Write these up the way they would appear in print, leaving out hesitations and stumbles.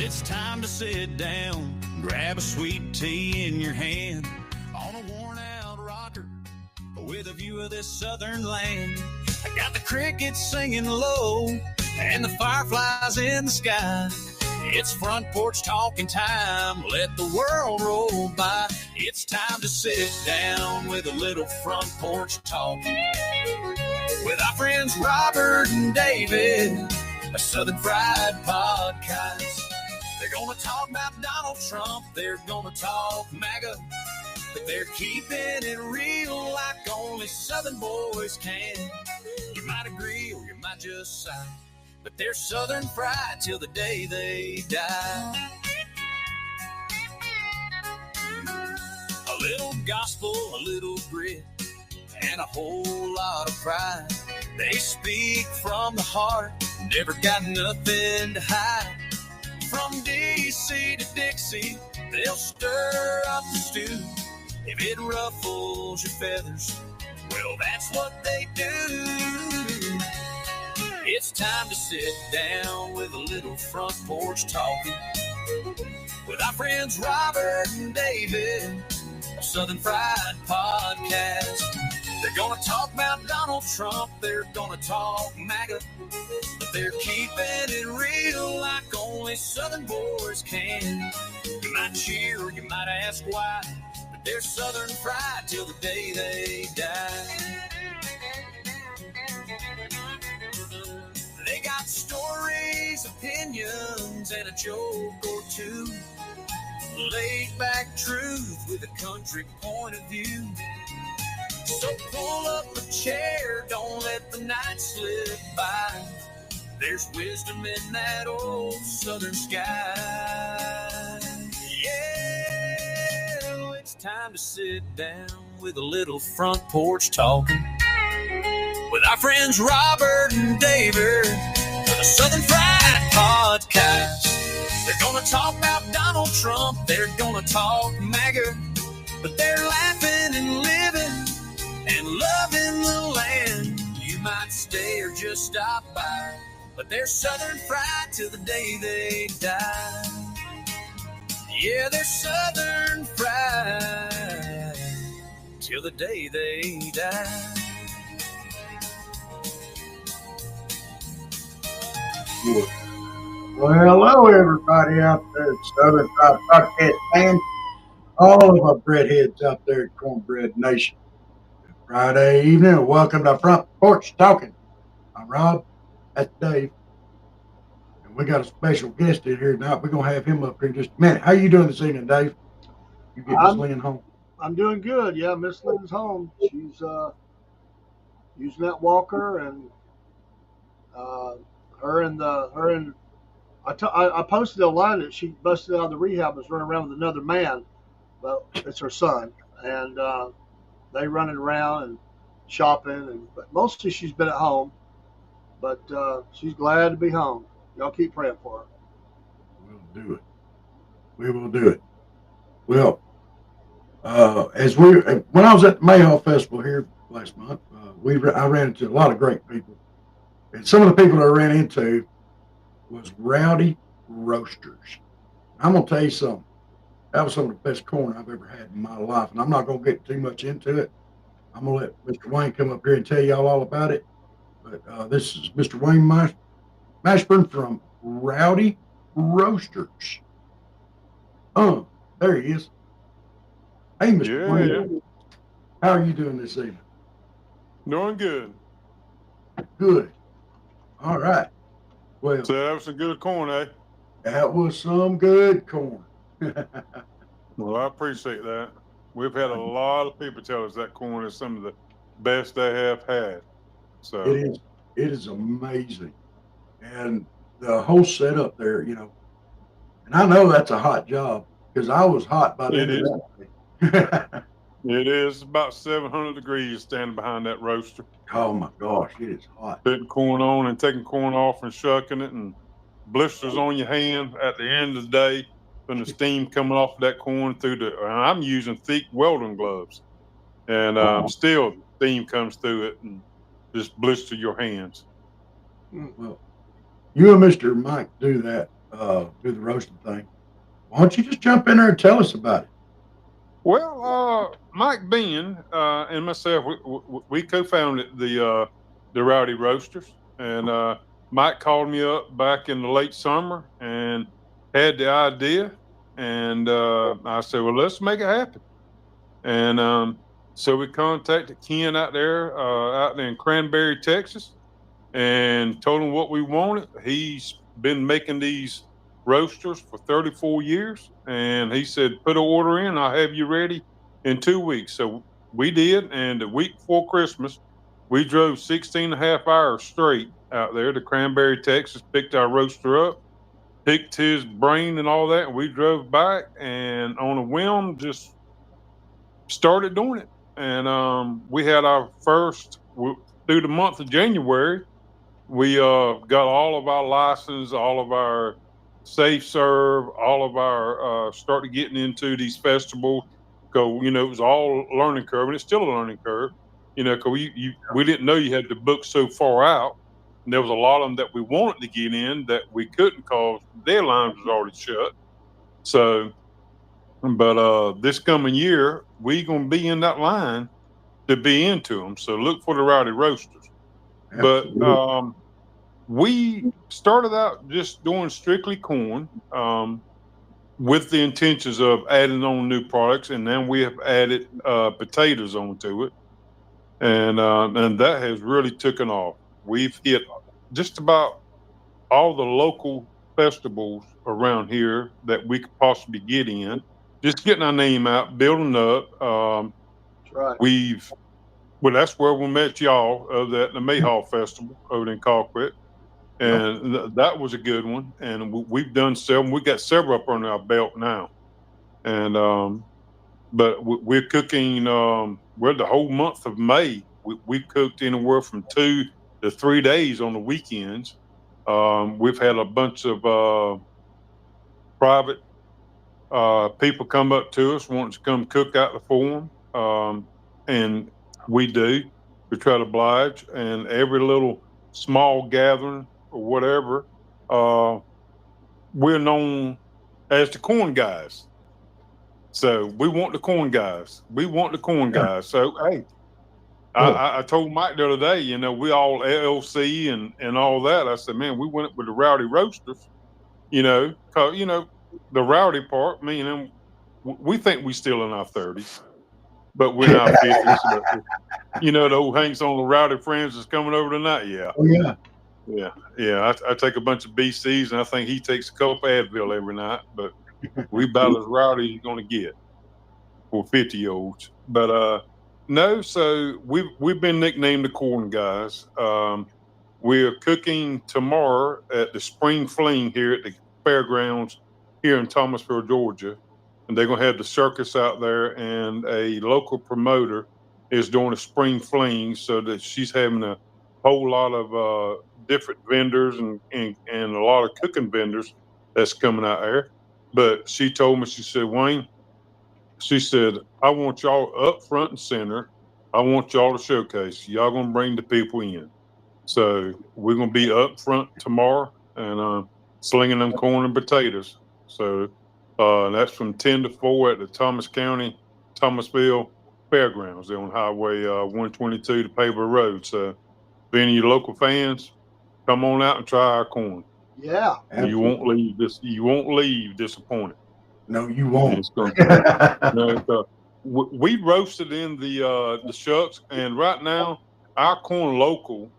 it's time to sit down, grab a sweet tea in your hand, on a worn out rocker with a view of this southern land. I got the crickets singing low and the fireflies in the sky. It's front porch talking time, let the world roll by. It's time to sit down with a little front porch talking with our friends Robert and David, a Southern Fried Podcast. They're gonna talk about Donald Trump, they're gonna talk MAGA, but they're keeping it real like only Southern boys can. You might agree or you might just sigh, but they're Southern fried till the day they die. A little gospel, a little grit, and a whole lot of pride. They speak from the heart, never got nothing to hide. From D.C. to Dixie, they'll stir up the stew. If it ruffles your feathers, well, that's what they do. It's time to sit down with a little front porch talking with our friends Robert and David, a Southern Fried Podcast. They're gonna talk about Donald Trump, they're gonna talk MAGA, but they're keeping it real like only Southern boys can. You might cheer or you might ask why, but they're Southern fried till the day they die. They got stories, opinions, and a joke or two. Laid back truth with a country point of view. So pull up a chair, don't let the night slip by. There's wisdom in that old southern sky. Yeah, it's time to sit down with a little front porch talking with our friends Robert and David, the Southern Fried Podcast. They're gonna talk about Donald Trump, they're gonna talk MAGA, but they're laughing and living and loving the land. You might stay or just stop by, but they're Southern fried till the day they die. Yeah, they're Southern fried till the day they die. Well, hello everybody out there at Southern Fried Podcast fans, all of our breadheads out there at Cornbread Nation. Friday evening, welcome to Front Porch Talking. I'm Rob, that's Dave, and we got a special guest in here tonight. We're gonna have him up here in just a minute. How you doing this evening, Dave? You get Miss Lynn home? I'm doing good. Yeah, Miss Lynn's home. She's using that walker, and I posted online that she busted out of the rehab and was running around with another man, but it's her son, and they running around and shopping, but mostly she's been at home, but she's glad to be home. Y'all keep praying for her. We'll do it. We will do it. Well, when I was at the Mayhaw Festival here last month, I ran into a lot of great people, and some of the people I ran into was Rowdy Roasters. I'm gonna tell you something. That was some of the best corn I've ever had in my life, and I'm not gonna get too much into it. I'm gonna let Mr. Wayne come up here and tell y'all all about it. But this is Mr. Wayne Mashburn from Rowdy Roasters. There he is. Hey, Mr. Wayne. How are you doing this evening? Doing good. Good. All right. Well, So that was some good corn, eh? that was some good corn. Well, I appreciate that. We've had a lot of people tell us that corn is some of the best they have had. So It is amazing. And the whole setup there, and I know that's a hot job because I was hot by the end of that day. it is about 700 degrees standing behind that roaster. Oh my gosh, it is hot. Putting corn on and taking corn off and shucking it, and blisters on your hand at the end of the day from the steam coming off that corn I'm using thick welding gloves, and still steam comes through it and just blister your hands. Well, you and Mr. Mike do that do the roasting thing. Why don't you just jump in there and tell us about it? Well, Mike Bean and myself, we co-founded the Rowdy Roasters, and Mike called me up back in the late summer and had the idea, and I said, "Well, let's make it happen." And so we contacted Ken out there in Cranberry, Texas, and told him what we wanted. He's been making these roasters for 34 years. And he said, put an order in, I'll have you ready in 2 weeks. So we did. And the week before Christmas, we drove 16 and a half hours straight out there to Cranberry, Texas, picked our roaster up, picked his brain and all that. And we drove back and on a whim, just started doing it. And we had our first, through the month of January, we got all of our license, all of our safe serve, all of our started getting into these festivals. Because it was all a learning curve, and it's still a learning curve. Because we didn't know you had to book so far out, and there was a lot of them that we wanted to get in that we couldn't because their lines was already shut. So, but this coming year we gonna be in that line to be into them. So look for the Rowdy Roasters. Absolutely. But we started out just doing strictly corn with the intentions of adding on new products, and then we have added potatoes onto it, and that has really taken off. We've hit just about all the local festivals around here that we could possibly get in. Just getting our name out, building up. That's right. Well, that's where we met y'all at the Mayhaw Festival over in Colquitt. And that was a good one. And we've done several. We got several up on our belt now. And but we're cooking. Well, the whole month of May, we cooked anywhere from 2 to 3 days on the weekends. We've had a bunch of private people come up to us wanting to come cook out the for them, and we do. We try to oblige, and every little small gathering or whatever, we're known as the corn guys. So we want the corn guys. We want the corn guys. So hey, I told Mike the other day, we all LLC and all that. I said, man, we went with the Rowdy Roasters, cause the rowdy part, meaning we think we still in our 30s, but we're in our 50s. The old Hanks on the Rowdy Friends is coming over tonight. Yeah. Oh, yeah. Yeah. I take a bunch of BCs, and I think he takes a couple Advil every night, but we about as rowdy as you're going to get for 50-year-olds. But no, so we've been nicknamed the Corn Guys. We're cooking tomorrow at the Spring Fling here at the fairgrounds here in Thomasville, Georgia. And they're going to have the circus out there, and a local promoter is doing a spring fling, so that she's having a whole lot of different vendors and a lot of cooking vendors that's coming out there. But she told me, she said, Wayne, she said, I want y'all up front and center. I want y'all to showcase. Y'all going to bring the people in. So we're going to be up front tomorrow and slinging them corn and potatoes. So that's from 10 to 4 at the Thomasville Fairgrounds. They're on Highway 122 to Paver Road. So if any of your local fans, come on out and try our corn. Yeah. You won't leave disappointed. No, you won't. We roasted in the shucks, and right now our corn local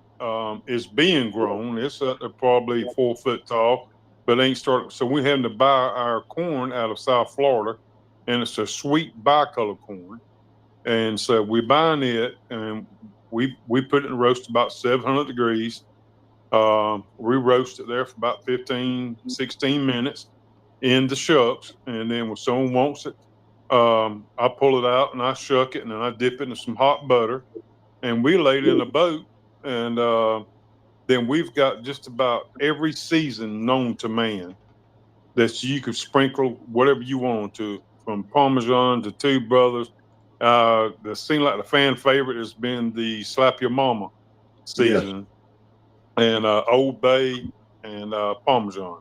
is being grown. It's probably 4 foot tall, but ain't started. So we're having to buy our corn out of South Florida, and it's a sweet bicolor corn. And so we're buying it, and we put it in roast about 700 degrees. We roast it there for about 15, 16 minutes in the shucks, and then when someone wants it, I pull it out and I shuck it, and then I dip it in some hot butter, and we lay it in a boat, and then we've got just about every season known to man that you could sprinkle whatever you want to, from Parmesan to Two Brothers. The seem like the fan favorite has been the Slap Your Mama season, and Old Bay and Parmesan.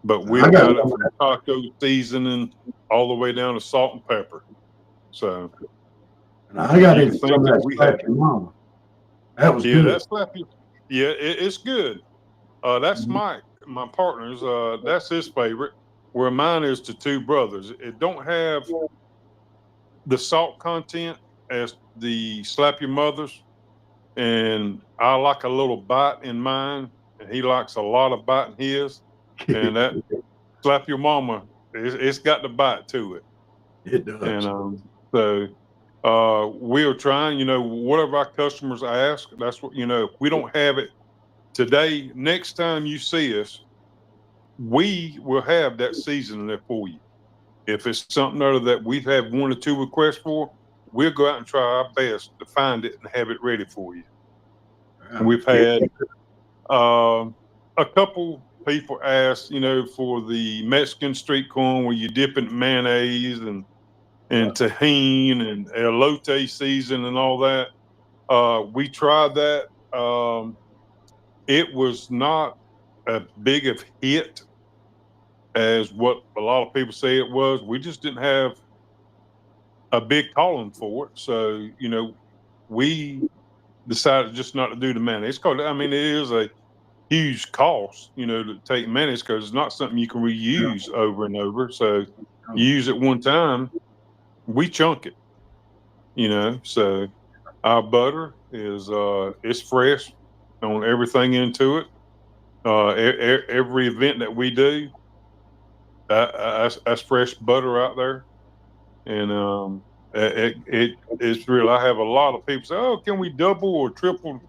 but we've got it from taco seasoning all the way down to salt and pepper. So And I got you into think some of that that we Slap have, Your Mama. That was yeah, good. that's slappy. Yeah, it's good. That's Mhm. my partner's. That's his favorite. Where mine is the Two Brothers. It don't have the salt content as the Slap Your Mothers, and I like a little bite in mine, and he likes a lot of bite in his. And that Slap Your Mama, it's got the bite to it. It And does. so we are trying, whatever our customers ask, that's what, if we don't have it today, next time you see us, we will have that seasoning there for you. If it's something other that we've had one or two requests for, we'll go out and try our best to find it and have it ready for you. Yeah. And we've had a couple people ask, for the Mexican street corn where you dip in mayonnaise and tahini and elote season and all that. We tried that. It was not a big of hit as what a lot of people say it was. We just didn't have a big calling for it. So, we decided just not to do the mayonnaise. It is a huge cost, to take mayonnaise because it's not something you can reuse over and over. So you use it one time, we chunk it, So our butter is it's fresh on everything into it. Every event that we do, that's fresh butter out there, and it's real. I have a lot of people say, "Oh, can we double or triple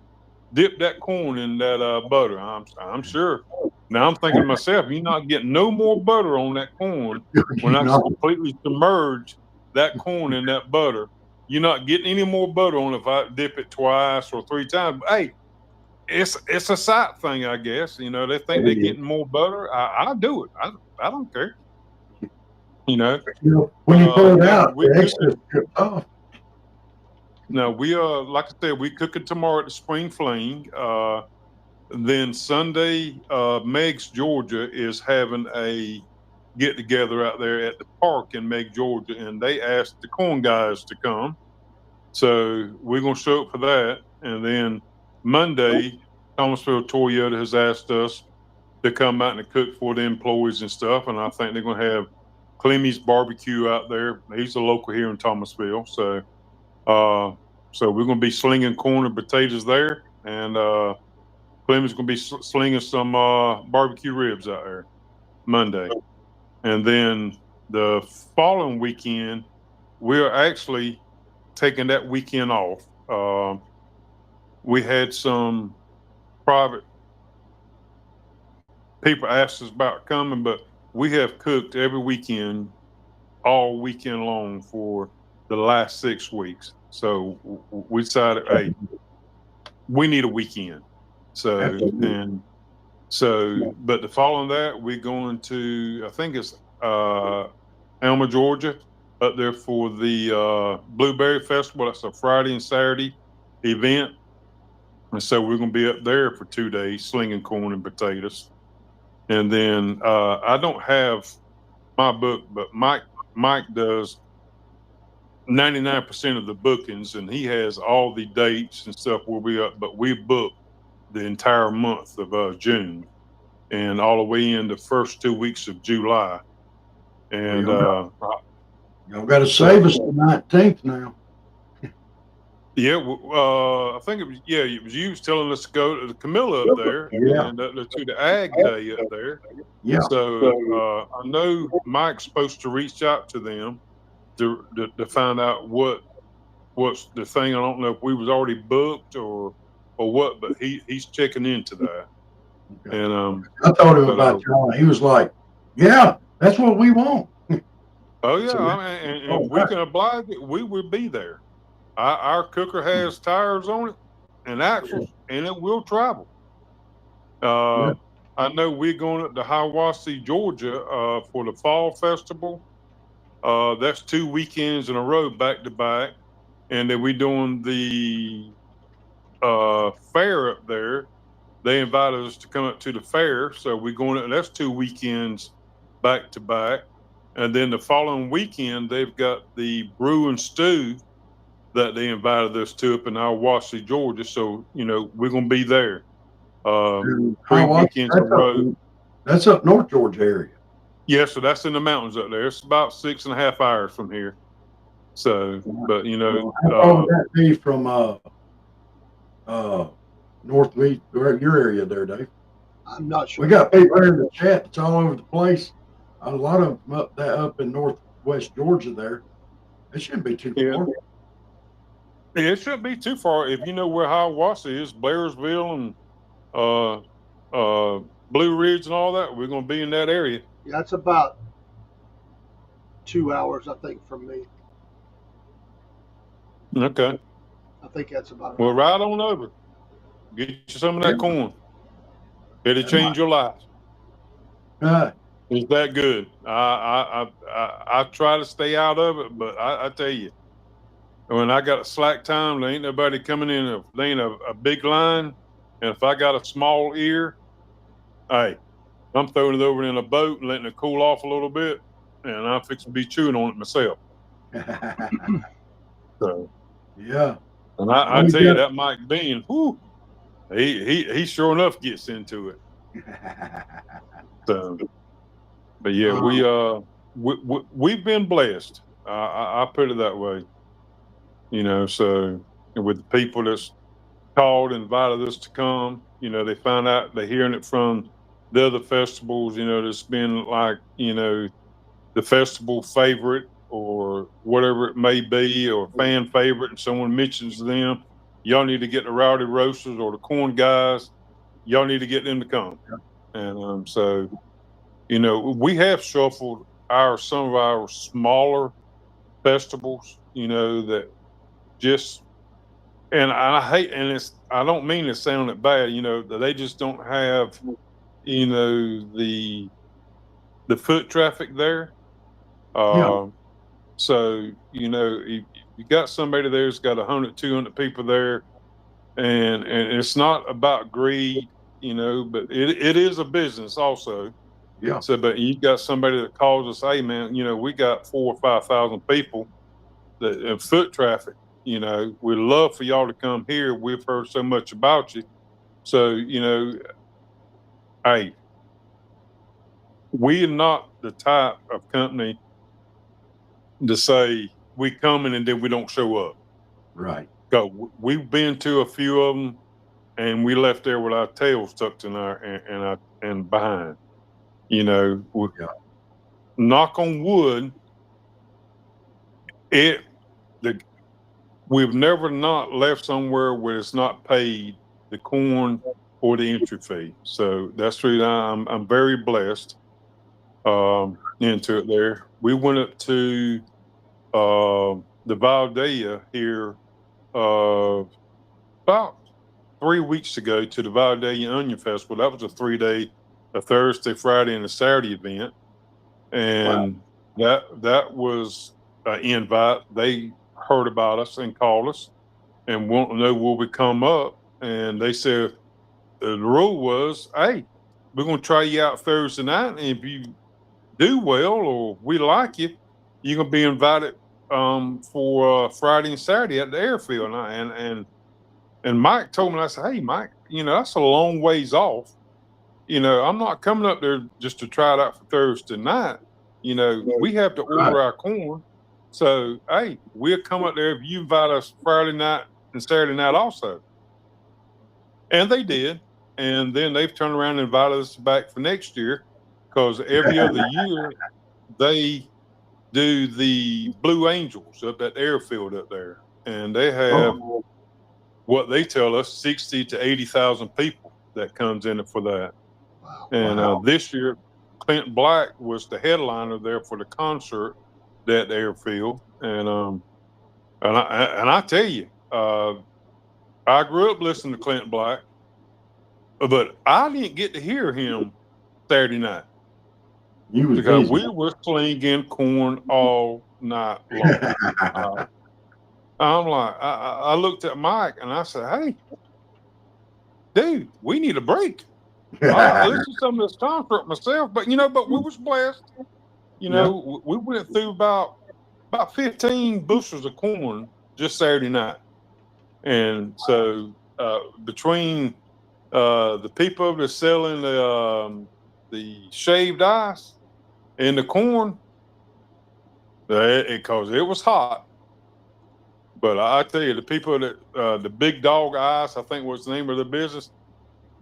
dip that corn in that butter?" I'm sure. Now I'm thinking to myself, you're not getting no more butter on that corn when I completely submerge that corn in that butter. You're not getting any more butter on it if I dip it twice or three times. But, hey, it's a sight thing, I guess. They think they're getting more butter. I do it. I don't care. When you pull it Now out, we the cook it. excess drips off. Now we like I said, we cook it tomorrow at the Spring Fling. Then Sunday, Meg's Georgia is having a get together out there at the park in Meg, Georgia, and they asked the corn guys to come. So we're gonna show up for that. And then Monday, Thomasville Toyota has asked us to come out and cook for the employees and stuff. And I think they're gonna have Clemmy's barbecue out there. He's a local here in Thomasville. Uh, so we're gonna be slinging corn and potatoes there. And Clemens going to be slinging some barbecue ribs out there Monday. And then the following weekend, we're actually taking that weekend off. We had some private people ask us about coming, but we have cooked every weekend, all weekend long for the last 6 weeks. So we decided, hey, we need a weekend. But the following that, we're going to, I think it's Alma, Georgia, up there for the Blueberry Festival. That's a Friday and Saturday event. And so we're going to be up there for 2 days slinging corn and potatoes. And then I don't have my book, but Mike does 99% of the bookings, and he has all the dates and stuff we'll be up. But we booked the entire month of June and all the way in the first 2 weeks of July. And y'all got to save us the 19th now. yeah, I think it was you was telling us to go to the Camilla up there and to the Ag Day up there. Yeah. So I know Mike's supposed to reach out to them to find out what's the thing. I don't know if we was already booked or what, but he's checking into that. Okay. And I told him about y'all. He was like, "Yeah, that's what we want." Oh yeah, and we can oblige it. We will be there. Our cooker has tires on it and axles, and it will travel. I know we're going up to Hiawassee, Georgia, for the fall festival. That's 2 weekends in a row, back to back, and then we're doing the fair up there they invited us to come up to the fair. So we're going, and that's 2 weekends back to back. And then the following weekend, they've got the brew and stew that they invited us to up in Hiawassee, Georgia. So, we're going to be there. 3 weekends in a row. That's up North Georgia area. Yeah, so that's in the mountains up there. It's about 6.5 hours from here. So, but how far would that be from Northwest, your area there, Dave? I'm not sure. We got people there in the chat that's all over the place. A lot of them up in Northwest Georgia there. It shouldn't be too far. Yeah, it shouldn't be too far. If you know where Hiawassee is, Blairsville and Blue Ridge and all that, we're going to be in that area. Yeah, it's about 2 hours, I think, from me. Okay. I think that's about Well, right on over. Get you some of that corn. It'll change your life. It's that good. I try to stay out of it, but I tell you, when I got a slack time, there ain't nobody coming in. There ain't a big line, and if I got a small ear, hey, I'm throwing it over in a boat and letting it cool off a little bit, and I'm fixing to be chewing on it myself. So, yeah. And I tell you, that Mike Bean, whoo, he sure enough gets into it. So, but yeah, we've been blessed. I put it that way. So with the people that's called, invited us to come, they find out, they're hearing it from the other festivals, that's been like, the festival favorite or whatever it may be, or fan favorite, and someone mentions them, y'all need to get the Rowdy Roasters or the Corn guys, y'all need to get them to come. And so, we have shuffled some of our smaller festivals, that just, and I hate, and I don't mean to sound it bad, that they just don't have, the foot traffic there. So, if you got somebody there's got 100, 200 people there, and it's not about greed, but it is a business also. Yeah. So, but you got somebody that calls us, hey man, we got 4,000 or 5,000 people that foot traffic. We'd love for y'all to come here. We've heard so much about you. So, hey, we are not the type of company to say we coming and then we don't show up. Right. Because we've been to a few of them, and we left there with our tails tucked in and behind. Knock on wood, we've never not left somewhere where it's not paid the corn or the entry fee. So that's the reason I'm very blessed into it there. We went up to the Valdea here about 3 weeks ago to the Valdea Onion Festival. That was a 3-day, a Thursday, Friday, and a Saturday event. And that was an invite. They heard about us and called us and want to know will we come up. And they said the rule was, hey, we're going to try you out Thursday night. And if you do well or we like you, you're going to be invited for Friday and Saturday at the airfield. And Mike told me, I said, hey, Mike, that's a long ways off. I'm not coming up there just to try it out for Thursday night. We have to order our corn. So, hey, we'll come up there if you invite us Friday night and Saturday night also. And they did. And then they've turned around and invited us back for next year, because every other year they do the Blue Angels up at the airfield up there. And they have what they tell us 60 to 80,000 people that comes in for that. And this year, Clint Black was the headliner there for the concert at the airfield. And I tell you, I grew up listening to Clint Black, but I didn't get to hear him Saturday night because we were slinging corn all night long. I'm like, I looked at Mike and I said, hey, dude, we need a break. I listened to some of this concert myself, but we was blessed. We went through about 15 bushels of corn just Saturday night. And so between the people that are selling the shaved ice and the corn, because it was hot. But I tell you, the people that the Big Dog Ice, I think was the name of the business,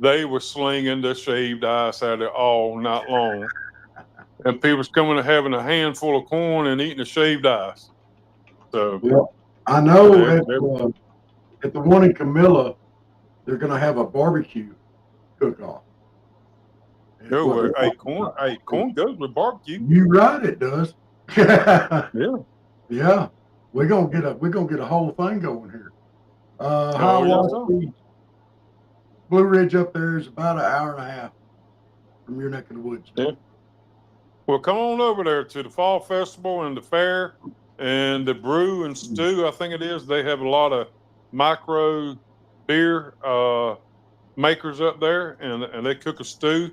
they were slinging the shaved ice out there all night long. And people was coming and having a handful of corn and eating the shaved ice. So Well, I know at the one in Camilla, they're going to have a barbecue cook-off. corn goes with barbecue. You right, it does. Yeah. Yeah. We're gonna get a whole thing going here. Blue Ridge up there is about an hour and a half from your neck of the woods. Yeah. Well, come on over there to the Fall Festival and the fair and the Brew and Stew. I think it is. They have a lot of micro beer makers up there, and they cook a stew,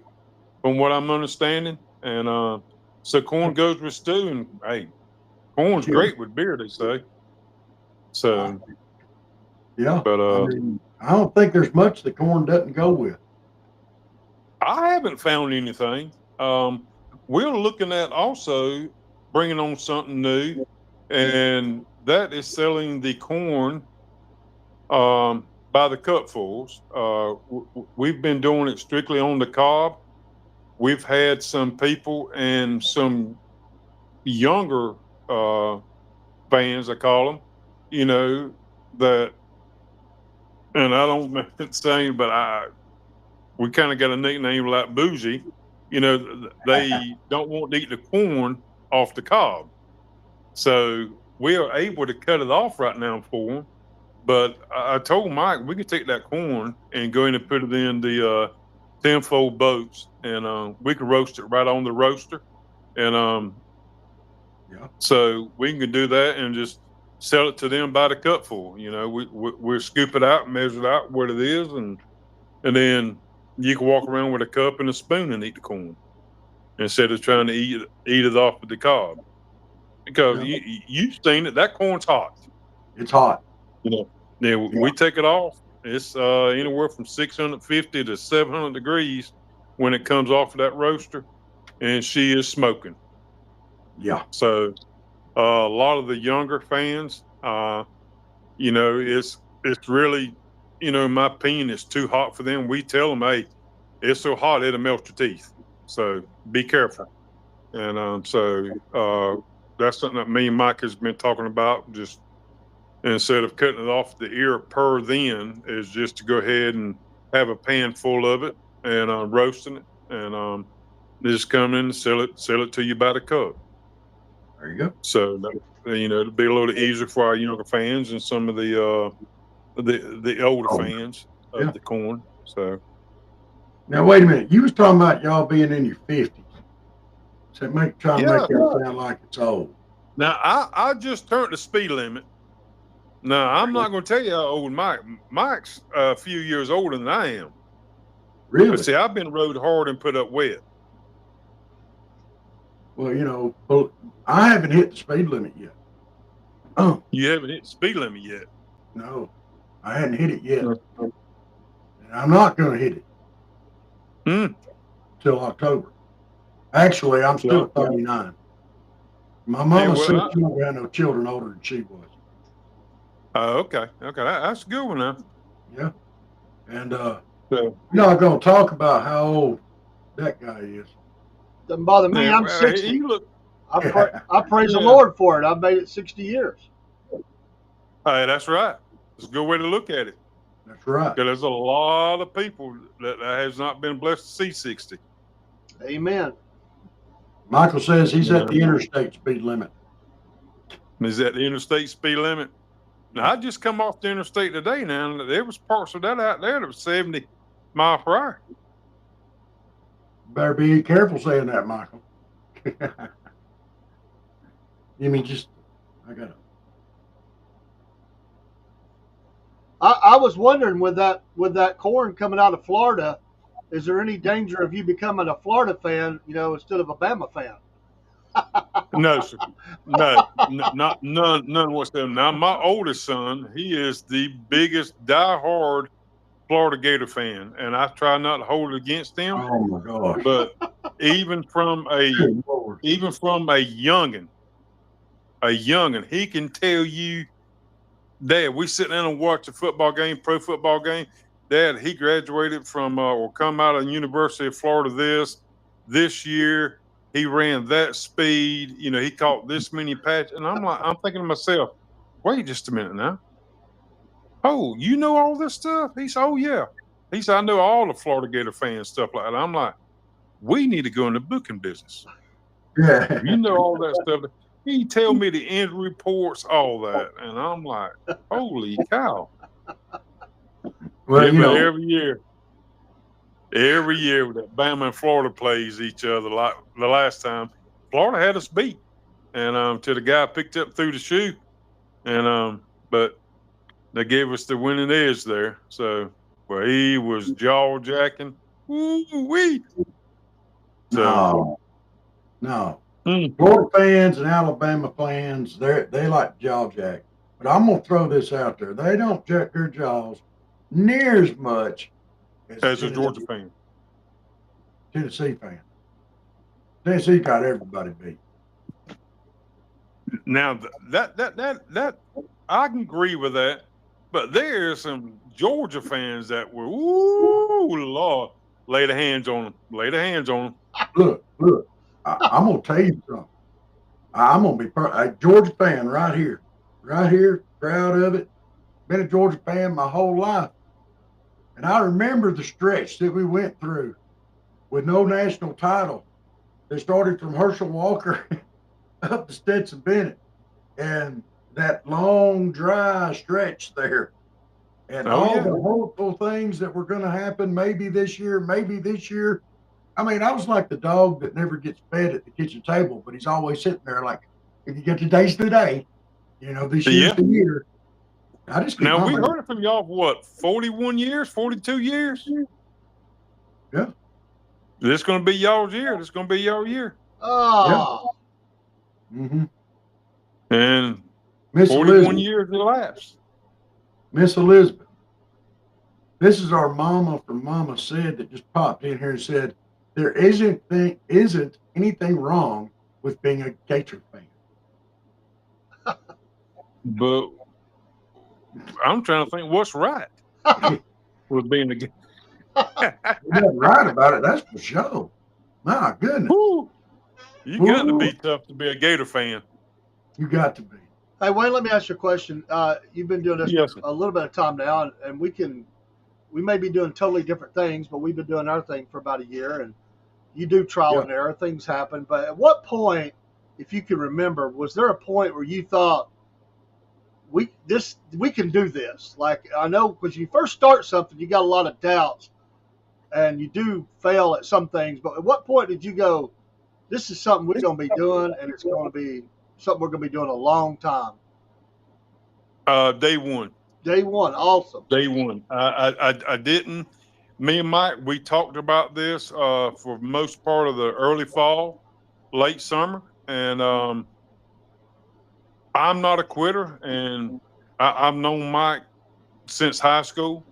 from what I'm understanding. And so corn goes with stew, and hey, corn's great with beer, they say. So yeah, but I don't think there's much that corn doesn't go with. I haven't found anything. We're looking at also bringing on something new, and that is selling the corn by the cupfuls. We've been doing it strictly on the cob. We've had some people and some younger fans, I call them, that, and I don't know what it's saying, but we kind of got a nickname like Bougie. They don't want to eat the corn off the cob. So we are able to cut it off right now for them. But I told Mike we could take that corn and go in and put it in the tenfold boats, and we could roast it right on the roaster. And so we can do that and just sell it to them by the cupful. We'll scoop it out and measure it out what it is, and then you can walk around with a cup and a spoon and eat the corn instead of trying to eat it off of the cob. Because you've seen it, that corn's hot. It's hot. We take it off. It's anywhere from 650 to 700 degrees when it comes off of that roaster, and she is smoking. Yeah. So a lot of the younger fans, it's really, in my opinion, it's too hot for them. We tell them, hey, it's so hot it'll melt your teeth. So be careful. And so that's something that me and Mike has been talking about. Just instead of cutting it off the ear per then, is just to go ahead and have a pan full of it and roasting it, and just come in and sell it to you by the cup. There you go. So it'll be a little easier for our younger fans and some of the older fans of the corn. So now wait a minute. You was talking about y'all being in your 50s. So trying to make it sound like it's old. Now I just turned the speed limit. Now I'm not going to tell you how old Mike's a few years older than I am. Really? But see, I've been rode hard and put up wet. Well, I haven't hit the speed limit yet. Oh, you haven't hit the speed limit yet? No, I hadn't hit it yet, and I'm not going to hit it until October. Actually, I'm still 39. My mama said she never had no children older than she was. Oh, okay. That's a good one now. Yeah, and you're not going to talk about how old that guy is. Doesn't bother me. I'm 60. I praise the Lord for it. I've made it 60 years. Hey, that's right. It's a good way to look at it. That's right. Because there's a lot of people that has not been blessed to see 60. Amen. Michael says he's at the interstate speed limit. Is that the interstate speed limit? Now, I just come off the interstate today now, and there was parts of that out there that was 70 miles per hour. Better be careful saying that, Michael. I got I was wondering with that corn coming out of Florida, is there any danger of you becoming a Florida fan, instead of a Bama fan? No, sir. No, not none whatsoever. Now, my oldest son, he is the biggest diehard Florida Gator fan, and I try not to hold it against him. Oh my gosh. But even from a Good Lord. youngin, he can tell you, Dad, we sit down and watch a football game, pro football game. Dad, he graduated from or come out of the University of Florida this year. He ran that speed. He caught this many patches. And I'm thinking to myself, wait just a minute now. Oh, you know all this stuff? He said, oh yeah. He said, I know all the Florida Gator fans, stuff like that. I'm like, we need to go in the booking business. Yeah. You know all that stuff. He tell me the injury reports, all that. And I'm like, holy cow. Well, Yeah, but every year that Bama and Florida plays each other, like the last time, Florida had us beat. And till the guy picked up through the shoe. And but they gave us the winning edge there. So he was jaw jacking. Woo-wee. No. Florida fans and Alabama fans, they like jaw jack. But I'm gonna throw this out there. They don't jack their jaws near as much as a Georgia fan. Tennessee fan. Tennessee got everybody beat. Now that I can agree with that, but there's some Georgia fans that were, ooh Lord, lay the hands on them. Look, I'm gonna tell you something. I'm gonna be a Georgia fan right here, proud of it. Been a Georgia fan my whole life, and I remember the stretch that we went through with no national title. They started from Herschel Walker up to Stetson Bennett, and that long dry stretch there, and all the hopeful things that were going to happen. Maybe this year. I mean, I was like the dog that never gets fed at the kitchen table, but he's always sitting there like, if you get today's the day, this year's the year. I just now we heard it from y'all for what, 41 years, 42 years? Yeah. This is going to be y'all's year. This is going to be y'all year. Oh. Yeah. Mm-hmm. And Miss 41 Elizabeth. years elapsed. Miss Elizabeth. This is our mama from Mama Said that just popped in here and said, there isn't anything wrong with being a Gator fan. But I'm trying to think what's right with being a Gator. You're not right about it, that's for sure. My goodness. Woo. You got to be tough to be a Gator fan. You got to be. Hey, Wayne, let me ask you a question. You've been doing this a little bit of time now, and we may be doing totally different things, but we've been doing our thing for about a year, and you do trial and error. Things happen. But at what point, if you can remember, was there a point where you thought, we can do this? Like, I know when you first start something, you got a lot of doubts, and you do fail at some things. But at what point did you go, this is something we're going to be doing, and it's going to be something we're going to be doing a long time? Day one. Day one, awesome. Day one. I didn't. Me and Mike, we talked about this for most part of the early fall, late summer, and I'm not a quitter, and I've known Mike since high school,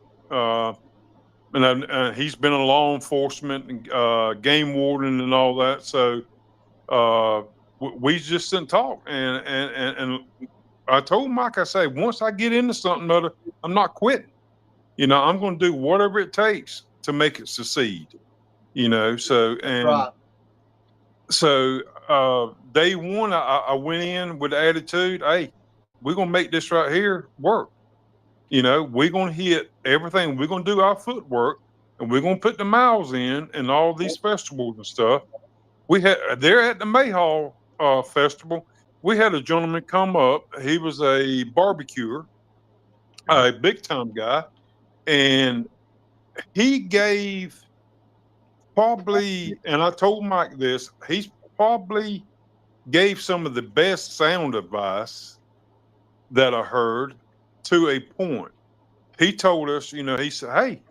and he's been a law enforcement and game warden and all that. So we just didn't talk, and I told Mike, I say, once I get into something, I'm not quitting. I'm going to do whatever it takes to make it succeed. So day one, I went in with the attitude, hey, we're going to make this right here work. We're going to hit everything. We're going to do our footwork, and we're going to put the miles in and all these festivals and stuff. They're at the Mayhaw Festival. We had a gentleman come up. He was a barbecuer, a big time guy, and he gave probably, and I told Mike this, he's probably gave some of the best sound advice that I heard to a point. he told us, he said, hey,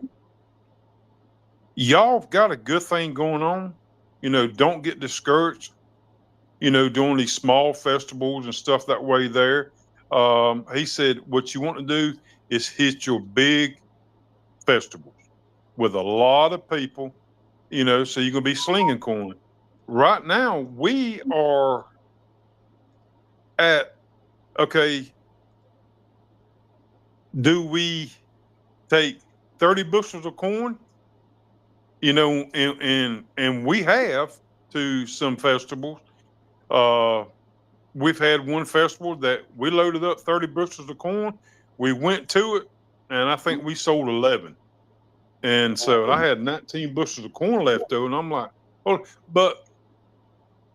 y'all got a good thing going on. Don't get discouraged, doing these small festivals and stuff that way there. He said, what you want to do is hit your big festivals with a lot of people, so you're going to be slinging corn. Right now, we are at, okay, do we take 30 bushels of corn? And we have to some festivals. We've had one festival that we loaded up 30 bushels of corn. We went to it, and I think we sold 11. And so I had 19 bushels of corn left over, and I'm like, oh, but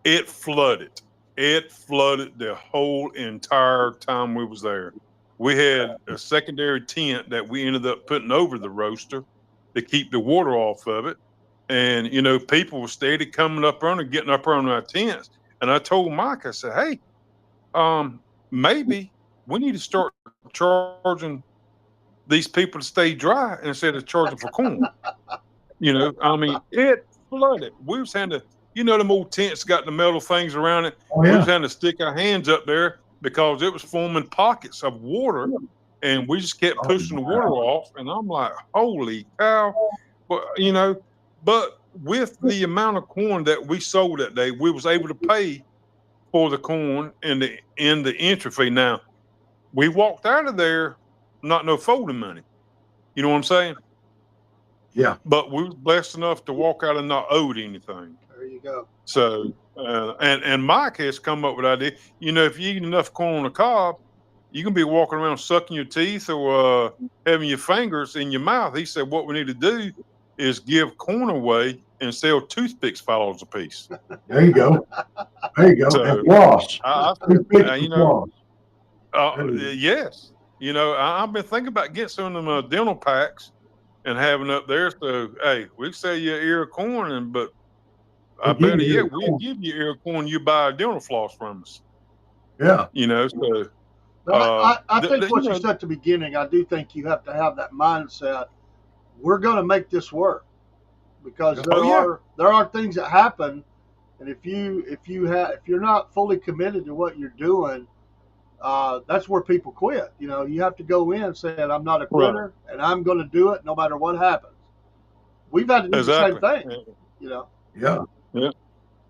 it flooded. It flooded the whole entire time we was there. We had a secondary tent that we ended up putting over the roaster to keep the water off of it. And, people were steady coming up on and getting up on our tents. And I told Mike, I said, hey, maybe we need to start charging these people to stay dry instead of charging for corn. It flooded. We was having to, them old tents got the metal things around it. Oh, We yeah. was having to stick our hands up there because it was forming pockets of water, and we just kept pushing the water off. And I'm like, holy cow. But with the amount of corn that we sold that day, we was able to pay for the corn in the entry fee. Now, we walked out of there not no folding money. You know what I'm saying? Yeah. But we were blessed enough to walk out and not owed anything. There you go. So, and Mike has come up with an idea. If you eat enough corn on the cob, you can be walking around sucking your teeth or having your fingers in your mouth. He said, what we need to do is give corn away and sell toothpicks $5 a piece. There you go. There you go. So, and floss. Yes. I've been thinking about getting some of them dental packs and having up there. So, hey, we sell you an ear of corn, but I better yet, we'll give you ear of corn. You buy a dental floss from us. Yeah. So. I think what you said at the beginning, I do think you have to have that mindset. We're going to make this work because there are things that happen, and if you're not fully committed to what you're doing, that's where people quit. You have to go in saying, I'm not a quitter, and I'm going to do it no matter what happens. We've had to do the same thing. Yeah.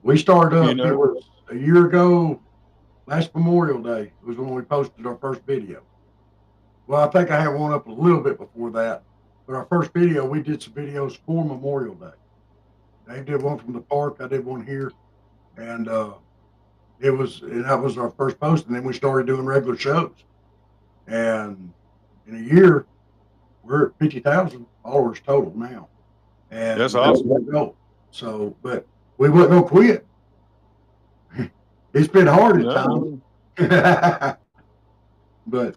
We started up. It was a year ago. Last Memorial Day was when we posted our first video. Well, I think I had one up a little bit before that, but our first video, we did some videos for Memorial Day. Dave did one from the park. I did one here, and that was our first post. And then we started doing regular shows. And in a year, we're at 50,000 followers total now. And that's awesome. So, but we wasn't gonna quit. It's been hard at times. But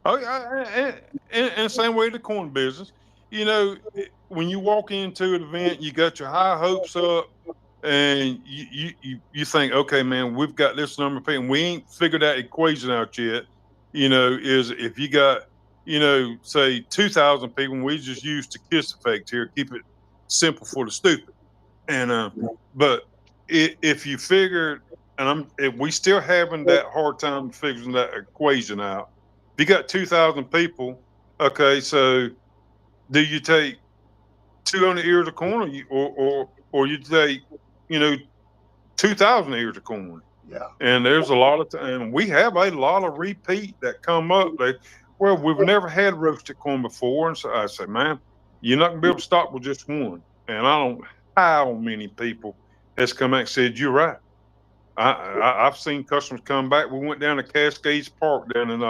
and same way the corn business. When you walk into an event, you got your high hopes up, and you think, okay, man, we've got this number of people. We ain't figured that equation out yet. Is if you got, say 2,000 people, and we just use the KISS effect here, keep it simple for the stupid. And but if you figured, and we still having that hard time figuring that equation out. If you got 2,000 people, okay, so do you take 200 ears of corn, or you take 2,000 ears of corn? Yeah. And there's a lot of time. We have a lot of repeat that come up. We've never had roasted corn before, and so I said, man, you're not gonna be able to stop with just one. And I don't know how many people has come out and said, you're right. I've seen customers come back. We went down to Cascades Park down in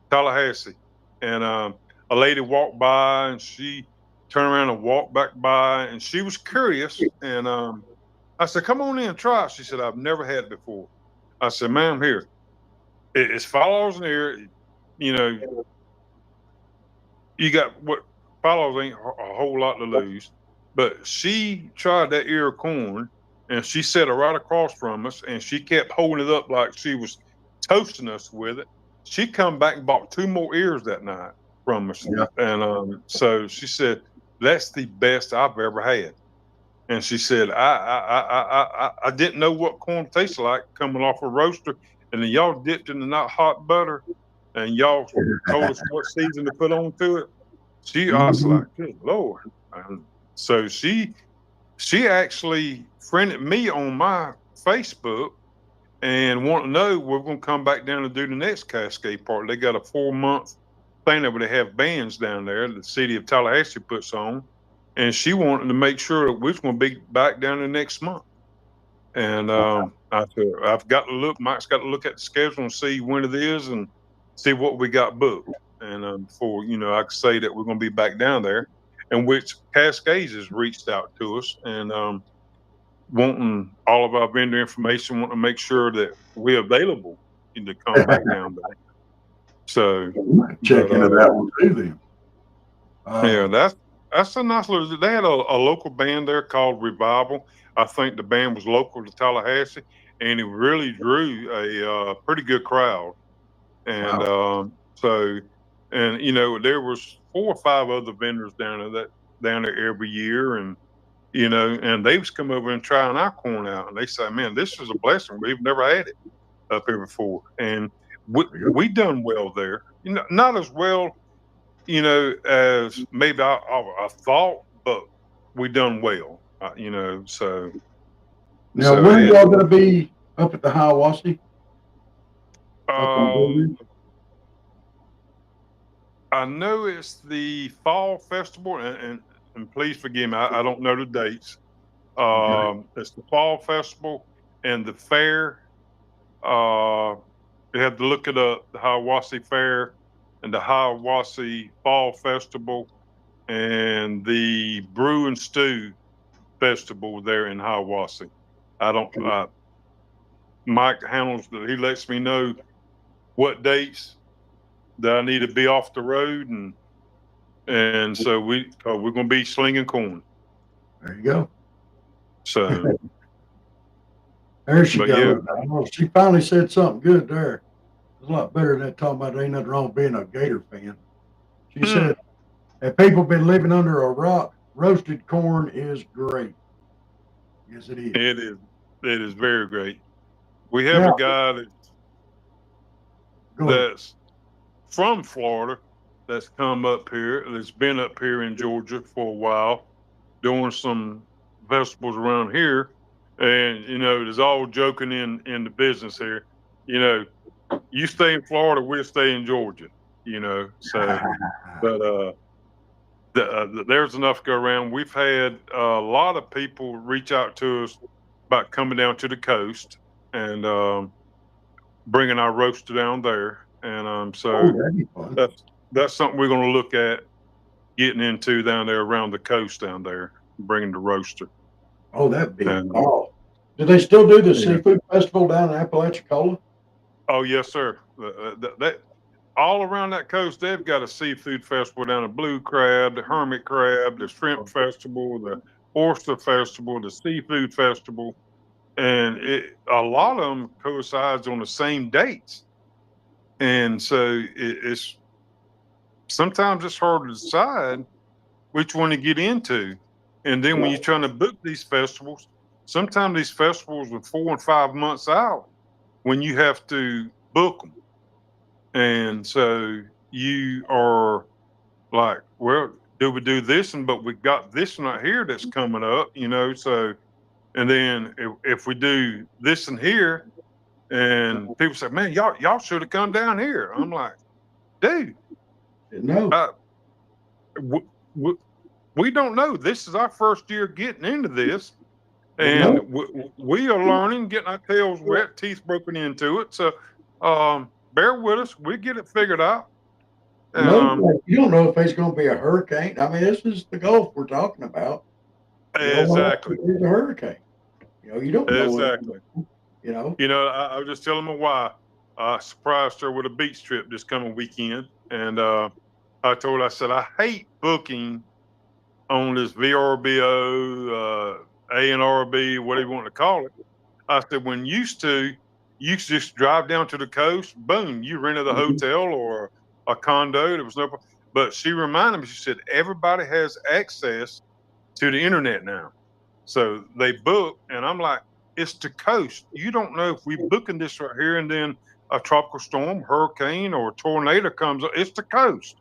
Tallahassee, and a lady walked by, and she turned around and walked back by, and she was curious. And I said, come on in and try it. She said, I've never had it before. I said, ma'am, here, it's $5 an ear. You got what $5 ain't a whole lot to lose. But she tried that ear of corn, and she sat right across from us, and she kept holding it up like she was toasting us with it. She come back and bought 2 more ears that night. from us. Yeah. And so she said, that's the best I've ever had. And she said, I didn't know what corn tastes like coming off a roaster. And then y'all dipped in the not hot butter and y'all told us what season to put on to it. I was like, good Lord. And so she actually friended me on my Facebook and want to know we're going to come back down and do the next Cascade part. They got a 4-month thing that they have bands down there. The city of Tallahassee puts on, and she wanted to make sure that we was going to be back down the next month. And I said, I've got to look. Mike's got to look at the schedule and see when it is and see what we got booked. And before I can say that we're going to be back down there, and which Cascades has reached out to us and wanting all of our vendor information, wanting to make sure that we're available to come back down there. So check into that one too then. Yeah, that's a nice little. They had a local band there called Revival. I think the band was local to Tallahassee, and it really drew a pretty good crowd. And there was 4 or 5 other vendors down there every year, and and they was come over and trying our corn out, and they say, "Man, this is a blessing. We've never had it up here before," and we done well there. Not as well as maybe I thought, but we done well, so. Now, when are y'all going to be up at the Hiawassee? I know it's the fall festival, and please forgive me, I don't know the dates. It's the fall festival and the fair. You have to look it up, the Hiawassee Fair and the Hiawassee Fall Festival and the Brew and Stew Festival there in Hiawassee. Mike handles that. He lets me know what dates that I need to be off the road, and so we're going to be slinging corn. There you go. So there she goes. Yeah. She finally said something good there. It's a lot better than talking about there ain't nothing wrong with being a Gator fan. She said, "Have people been living under a rock? Roasted corn is great." Yes, it is. It is. It is very great. We have a guy that's from Florida that's come up here, that's been up here in Georgia for a while, doing some festivals around here. And, there's all joking in the business here. You stay in Florida, we'll stay in Georgia, so, but there's enough to go around. We've had a lot of people reach out to us about coming down to the coast and bringing our roaster down there. And so that's something we're going to look at getting into down there around the coast down there, bringing the roaster. Oh, that'd be awesome. Do they still do the seafood festival down in Apalachicola? Oh, yes, sir. All around that coast, they've got a seafood festival down at Blue Crab, the Hermit Crab, the Shrimp Festival, the Oyster Festival, the Seafood Festival. And a lot of them coincides on the same dates. And so sometimes it's hard to decide which one to get into. And then when you're trying to book these festivals, sometimes these festivals are 4 and 5 months out when you have to book them. And so you are like, well, do we do this? But we got this one right here that's coming up, so, and then if we do this and here, and people say, man, y'all should have come down here. I'm like, dude, no, we don't know. This is our first year getting into this, and we are learning, getting our tails wet, teeth broken into it. So bear with us. We get it figured out. You don't know if it's going to be a hurricane. I mean, this is the Gulf we're talking about. Exactly. It's a hurricane. You don't know. Exactly. I was just telling my wife, I surprised her with a beach trip this coming weekend. And I told her, I said, I hate booking on this VRBO, A&RB, whatever you want to call it. I said, when you used to just drive down to the coast, boom, you rented a hotel or a condo. There was no. But she reminded me, she said, everybody has access to the internet now. So they book, and I'm like, it's the coast. You don't know if we booking this right here and then a tropical storm, hurricane, or a tornado comes up. It's the coast.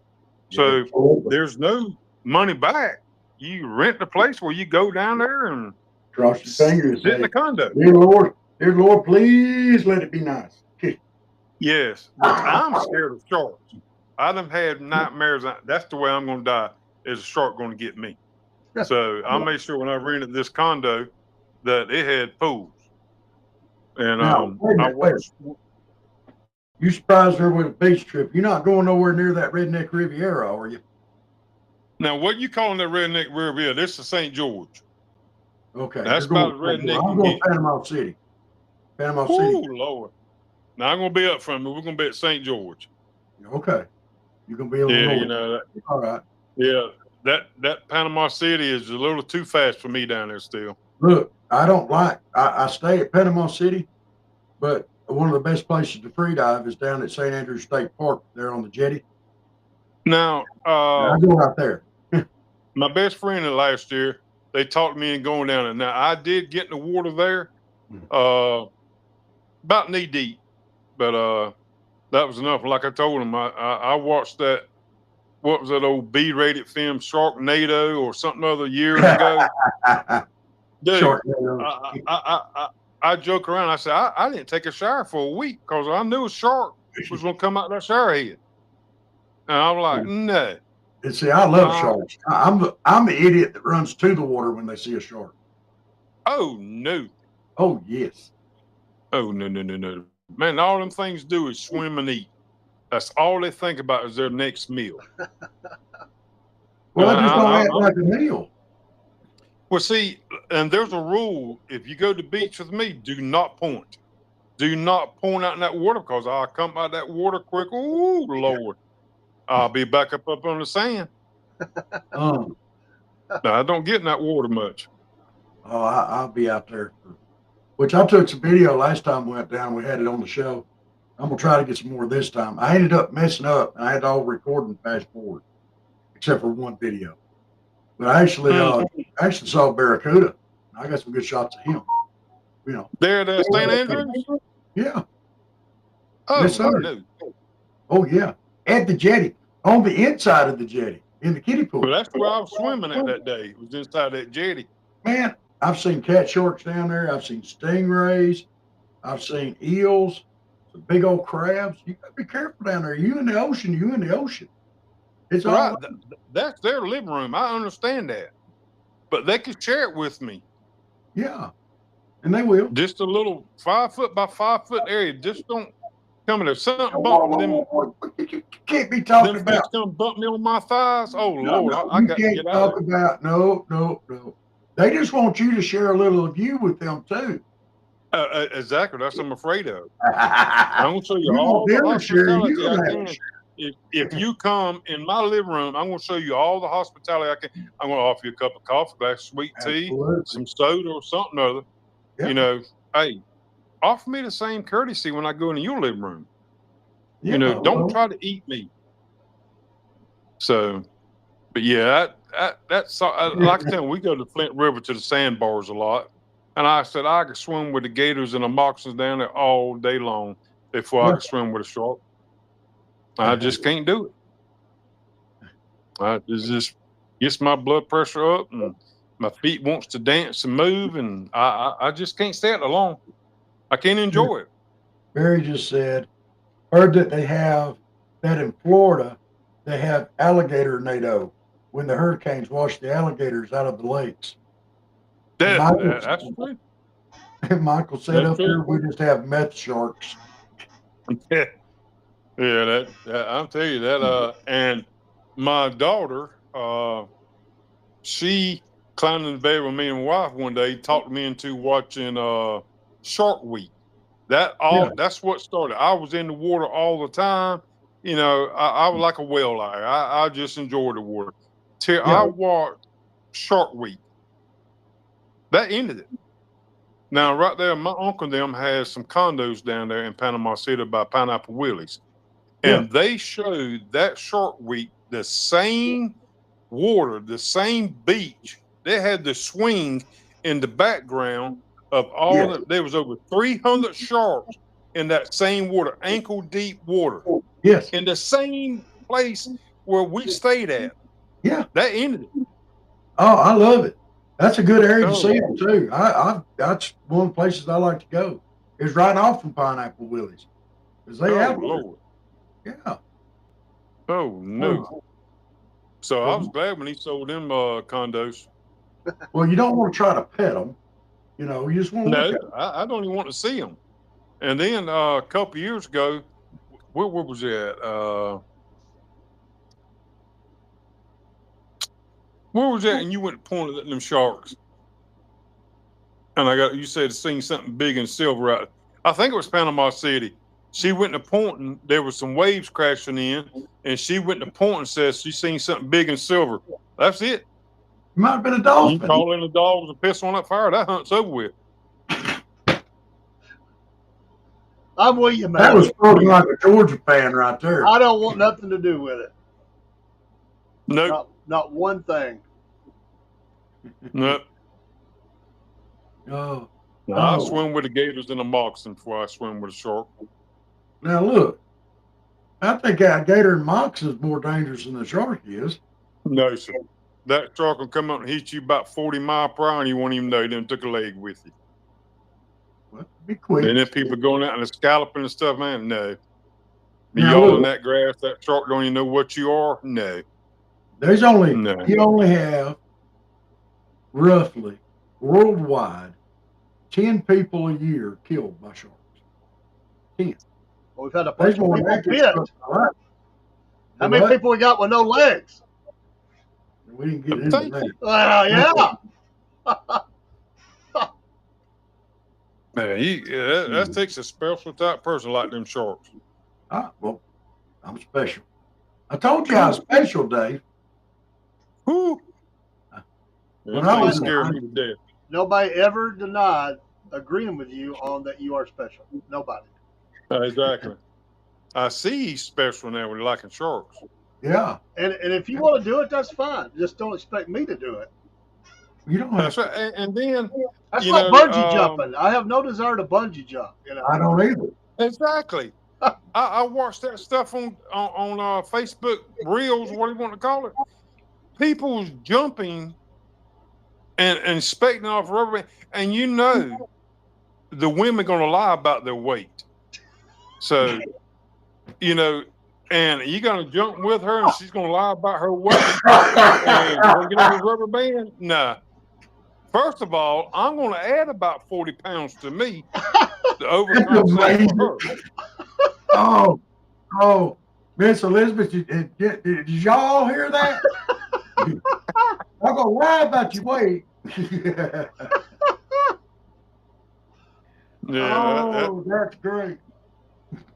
So absolutely. there's no money back. You rent the place where you go down there and Cross your fingers. sit in the condo. Dear Lord, please let it be nice. Yes, but I'm scared of sharks. I done had nightmares. That's the way I'm going to die. Is a shark going to get me? So I made sure when I rented this condo that it had pools. And Now, wait a I minute, wait. watched. You surprised her with a beach trip. You're not going nowhere near that redneck Riviera, are you? Now, what you calling that redneck Riviera? This is St. George. Okay. That's about as redneck I'm you going get. Panama City. Panama Oh, City. Lord. Now, I'm going to be up from it. We're going to be at St. George. Okay. You're going to be a Yeah, little you know. all right. Yeah, that Panama City is a little too fast for me down there still. Look, I stay at Panama City, but one of the best places to free dive is down at St. Andrews State Park there on the jetty. Now, I go out there. my best friend last year, they talked me into going down there. Now, I did get in the water there, about knee deep, but that was enough. Like I told him, I watched that. What was that old B-rated film, Sharknado or something other years ago? Dude, I joke around. I said, I didn't take a shower for a week because I knew a shark was going to come out that shower head. And I was like, no. And see, I love sharks. I'm the idiot that runs to the water when they see a shark. Oh, no. Oh, yes. Oh, no. Man, all them things do is swim and eat. That's all they think about is their next meal. Well, I just don't act like a meal. Well, see, and there's a rule. If you go to the beach with me, do not point. Do not point out in that water because I'll come out of that water quick. Oh, Lord. I'll be back up on the sand. No, I don't get in that water much. Oh, I'll be out there. Which I took some video last time we went down. We had it on the show. I'm going to try to get some more this time. I ended up messing up. I had to all record and fast forward, except for one video. But I actually saw Barracuda. I got some good shots of him. You know, there at St. Andrews? Yeah. Oh, yes, sir. No. Oh, yeah. At the jetty, on the inside of the jetty, in the kiddie pool. Well, that's where I was swimming at that day. It was inside that jetty. Man, I've seen cat sharks down there. I've seen stingrays. I've seen eels. Some big old crabs. You got to be careful down there. You in the ocean. It's right. all That's their living room. I understand that. But they could share it with me. Yeah. And they will. Just a little 5 foot by 5 foot area. Just don't come in there. Something bump them. You can't be talking about. It's going to bump me on my thighs. Oh, No, Lord. no, I got to get out of there. No. They just want you to share a little of you with them, too. Exactly. That's what I'm afraid of. I'm going to show you all the hospitality I can. If you come in my living room, I'm going to show you all the hospitality I can. I'm going to offer you a cup of coffee, glass of sweet tea, some soda or something or other. Yep. You know, hey, offer me the same courtesy when I go into your living room. Yeah, you know, don't try to eat me. So, but yeah, that's like I said, we go to Flint River to the sandbars a lot. And I said I could swim with the gators and the moccasins down there all day long before I could swim with a shark. I just can't do it. It just gets my blood pressure up and my feet wants to dance and move, and I just can't stay it alone. I can't enjoy it. Barry just said, heard that they have that in Florida, they have alligator NATO when the hurricanes wash the alligators out of the lakes. That's true. Michael said up here, we just have meth sharks. Yeah, I'll tell you that. And my daughter, she climbed in the bed with me and my wife one day, talked me into watching Shark Week. That's what started. I was in the water all the time. You know, I was like a whale liar. I just enjoyed the water. Till I watched Shark Week. That ended it. Now, right there, my uncle and them has some condos down there in Panama City by Pineapple Willie's. And they showed that Shark Week the same water, the same beach. They had the swing in the background of all Yes. there was over 300 sharks in that same water, ankle deep water, Yes. in the same place where we stayed at. Yeah. That ended it. Oh, I love it. That's a good area to Oh. see them too. That's one of the places I like to go. It's right off from Pineapple Willie's. Because they have Lord. Yeah. Oh no. So I was glad when he sold them condos. Well, you don't want to try to pet them. You know, you just want to No, look at them. I don't even want to see them. And then a couple years ago, where was it at? Where was that? And you went and pointed at them sharks. And you said seen something big and silver out. I think it was Panama City. She went to pointing. There was some waves crashing in, and she went to point and says she seen something big and silver. That's it. It might have been a dolphin. You call in the dogs and piss on that fire. That hunt's over with. I'm with you, man. That was spoken like a Georgia fan right there. I don't want nothing to do with it. No. Not one thing. No. Oh. I swim with the gators in the moccasin before I swim with a shark. Now look, I think a gator and moccasin is more dangerous than the shark is. No, sir. That shark will come up and hit you about 40 miles per hour, and you won't even know. He done took a leg with you. Well, be quick. And then people going out and they're scalloping and stuff, man. No. Now, Y'all look, in that grass, that shark don't even know what you are. No. You only have roughly worldwide 10 people a year killed by sharks. 10. Well, we've had a bunch of people bit. Right. How many people we got with no legs? We didn't get into that. Yeah. Man, that takes a special type person like them sharks. Well, I'm special. I told you I was special, Dave. Who? When I was scared me to death. Nobody ever denied agreeing with you on that you are special. Nobody. Exactly. I see he's special now when he's liking sharks. Yeah. And if you want to do it, that's fine. Just don't expect me to do it. You don't have That's right. And then that's like bungee jumping. I have no desire to bungee jump. You know. I don't either. Exactly. I watched that stuff on Facebook Reels, what do you want to call it? People's jumping and specting off rubber band, and you know the women gonna lie about their weight. So, you know, and you're gonna jump with her and she's gonna lie about her weight and gonna get on the rubber band? Nah. First of all, I'm gonna add about 40 pounds to me to overcompensate for her. Oh, Miss Elizabeth, did y'all hear that? I'm gonna lie about your weight. Yeah, that's great.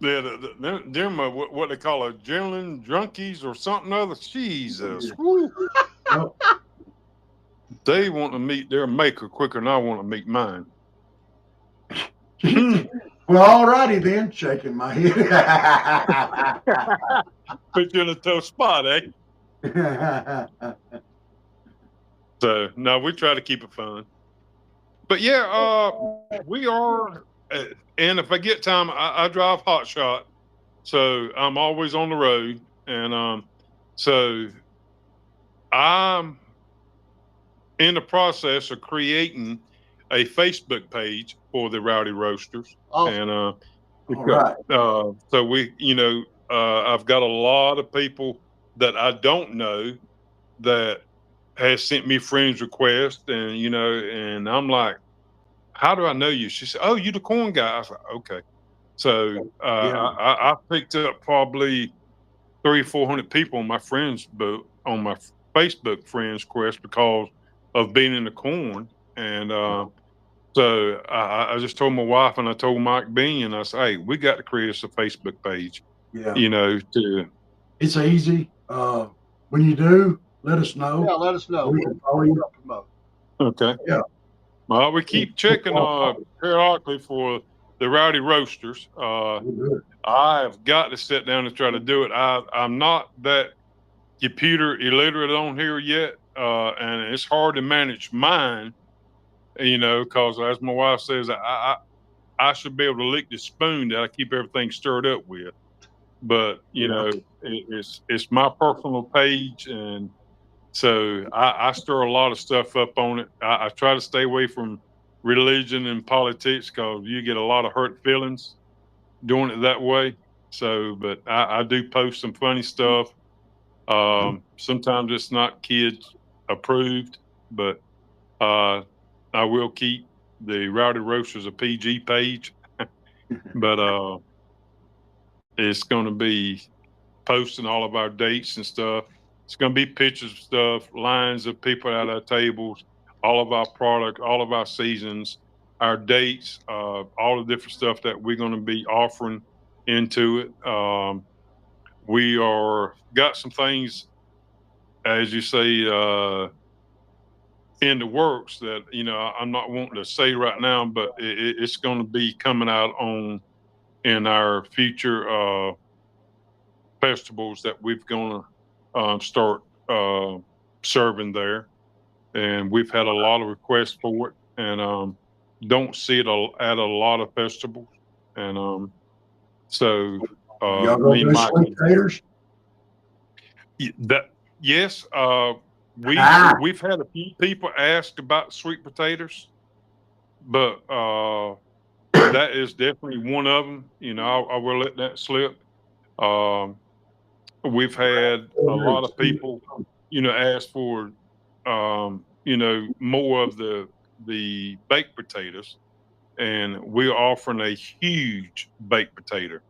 Yeah, them what they call adrenaline junkies or something other. Jesus, Yep. They want to meet their maker quicker than I want to meet mine. Well, all righty then. Shaking my head. Put you in a tough spot, eh? So no, we try to keep it fun. But yeah, we are. And if I get time, I drive hot shot, so I'm always on the road. And so I'm in the process of creating a Facebook page for the Rowdy Roasters. And right. so we, I've got a lot of people that I don't know that has sent me friends requests, and and I'm like, how do I know you? She said, oh, you the corn guy. I was like, okay. So I picked up probably 300 or 400 people on my friends book, on my Facebook friends quest, because of being in the corn. And so I just told my wife, and I told Mike Bean, and I said, hey, we got to create us a Facebook page. Yeah. It's easy. When you do, let us know. Yeah, let us know. We can follow you. Okay. Yeah. Well, we keep checking periodically for the Rowdy Roasters. I've got to sit down and try to do it. I'm not that computer illiterate on here yet, and it's hard to manage mine. Because as my wife says, I should be able to lick the spoon that I keep everything stirred up with. But it's my personal page, and so I stir a lot of stuff up on it. I try to stay away from religion and politics because you get a lot of hurt feelings doing it that way. So, but I do post some funny stuff. Sometimes it's not kids approved, but I will keep the Rowdy Roasters a PG page. But it's going to be posting all of our dates and stuff. It's going to be pictures of stuff, lines of people at our tables, all of our product, all of our seasons, our dates, all the different stuff that we're going to be offering into it. We got some things, as you say, in the works that I'm not wanting to say right now, but it's going to be coming out in our future festivals that we're going to start serving there, and we've had a lot of requests for it, and don't see it at a lot of festivals, and so Y'all gonna do sweet potatoes? Yes, we've had a few people ask about sweet potatoes, but that is definitely one of them. I will let that slip. We've had a lot of people, ask for, more of the baked potatoes, and we're offering a huge baked potato,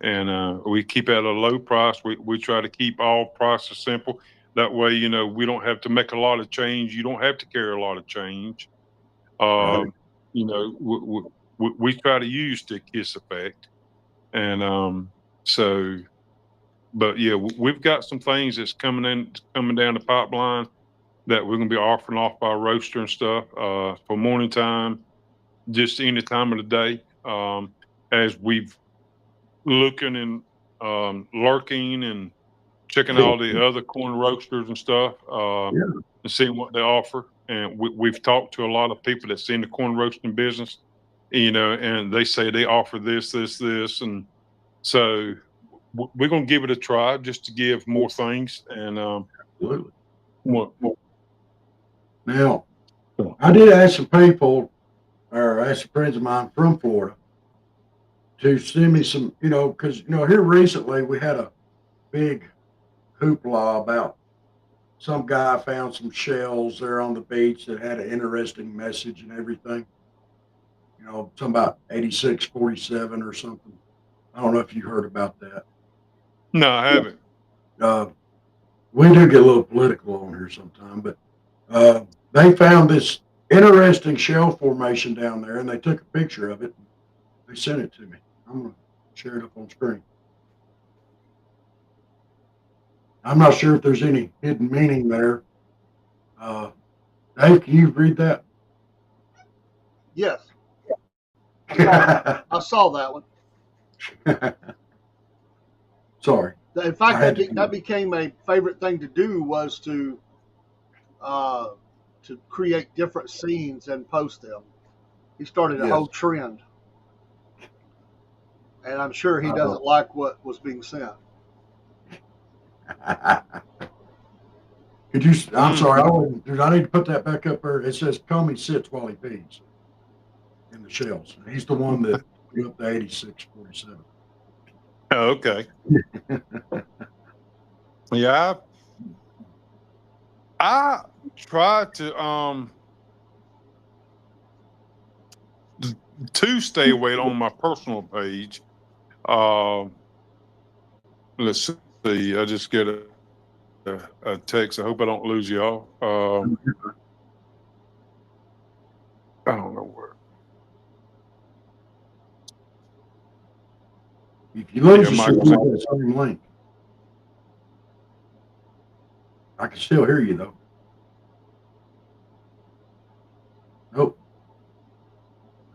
and we keep it at a low price. We try to keep all prices simple. That way, we don't have to make a lot of change. You don't have to carry a lot of change. Right. We try to use the KISS effect, and so. But yeah, we've got some things that's coming down the pipeline that we're going to be offering off our roaster and stuff for morning time, just any time of the day. As we've looking and lurking and checking all the other corn roasters and stuff, and seeing what they offer. And we've talked to a lot of people that's in the corn roasting business, and they say they offer this, and so we're going to give it a try just to give more things. And Absolutely. more. Now, I did ask some people, or ask some friends of mine from Florida to send me some, because, here recently we had a big hoopla about some guy found some shells there on the beach that had an interesting message and everything. Something about 8647 or something. I don't know if you heard about that. No, I haven't. We do get a little political on here sometime, but they found this interesting shell formation down there, and they took a picture of it. They sent it to me. I'm going to share it up on screen. I'm not sure if there's any hidden meaning there. Dave, can you read that? Yes. I saw that one. Sorry. In fact, that became a favorite thing to do, was to create different scenes and post them. He started a whole trend, and I'm sure he doesn't like what was being sent. Could you? I'm sorry. I need to put that back up there. It says Comey sits while he feeds in the shells. He's the one that put up the 8647. Oh, okay. Yeah, I try to stay away on my personal page. Let's see. I just get a text. I hope I don't lose y'all. I don't know where. If you lose the same link. I can still hear you though. Nope.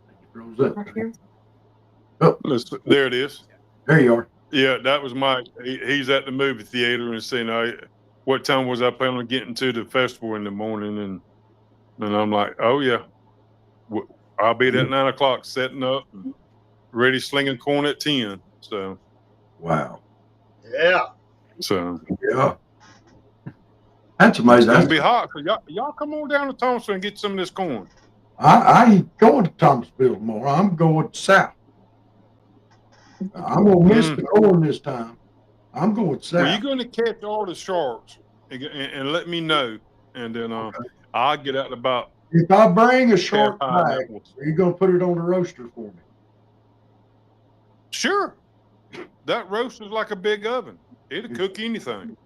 I think it froze up. Oh, there it is. There you are. Yeah, that was Mike. He's at the movie theater and saying, what time was I planning on getting to the festival in the morning? And I'm like, oh, yeah. I'll be there at 9 o'clock setting up and ready slinging corn at 10. So, Wow. Yeah. Yeah. That's amazing. It's going to be hot. So y'all come on down to Thomasville and get some of this corn. I ain't going to Thomasville tomorrow. I'm going south. I'm going to miss the corn this time. I'm going south. Well, you're going to catch all the sharks and let me know. And then I'll get out about. If I bring a shark back, are you going to put it on the roaster for me? Sure. That roaster's like a big oven. It'll cook anything.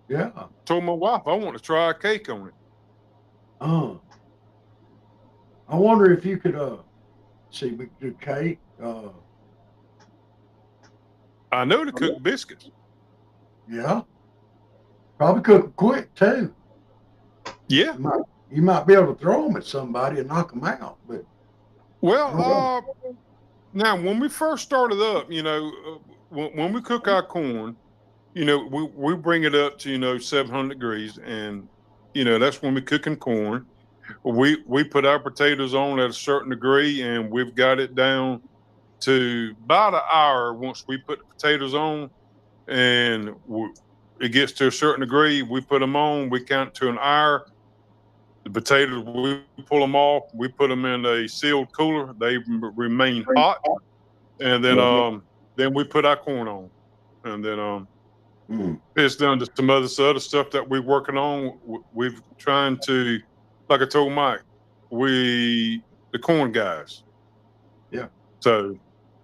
Yeah. Told my wife I want to try a cake on it. I wonder if you could see we could do cake. I know to cook biscuits. Yeah. Probably cook them quick too. Yeah. You might be able to throw them at somebody and knock them out. But now when we first started up, when we cook our corn, we bring it up to 700 degrees, and that's when we're cooking corn. We put our potatoes on at a certain degree, and we've got it down to about an hour once we put the potatoes on, and it gets to a certain degree. We put them on. We count to an hour. The potatoes, we pull them off. We put them in a sealed cooler. They remain hot, and then we put our corn on, and then it's done to some other stuff that we're working on. We've trying to, like I told Mike, the corn guys. Yeah. So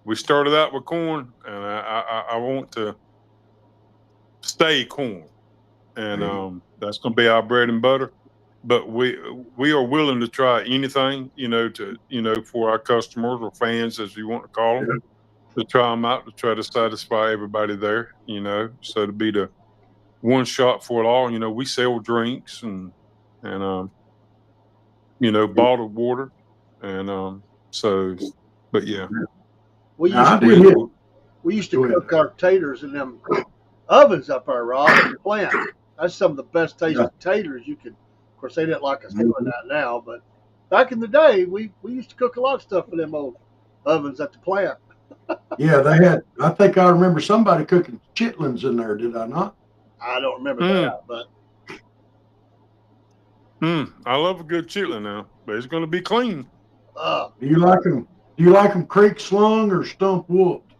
we started out with corn, and I want to stay corn, and that's going to be our bread and butter. But we are willing to try anything, for our customers or fans, as you want to call them, to try them out, to try to satisfy everybody there, so to be the one shot for it all. We sell drinks and bottled water. And but yeah. We used to cook our taters in them ovens up our Rob at the plant. That's some of the best tasting taters you could. Of course, they didn't like us doing that now, but back in the day, we used to cook a lot of stuff in them old ovens at the plant. Yeah, they had. I think I remember somebody cooking chitlins in there. Did I not? I don't remember that, but I love a good chitlin now, but it's going to be clean. Do you like them? Do you like them creek slung or stump whooped?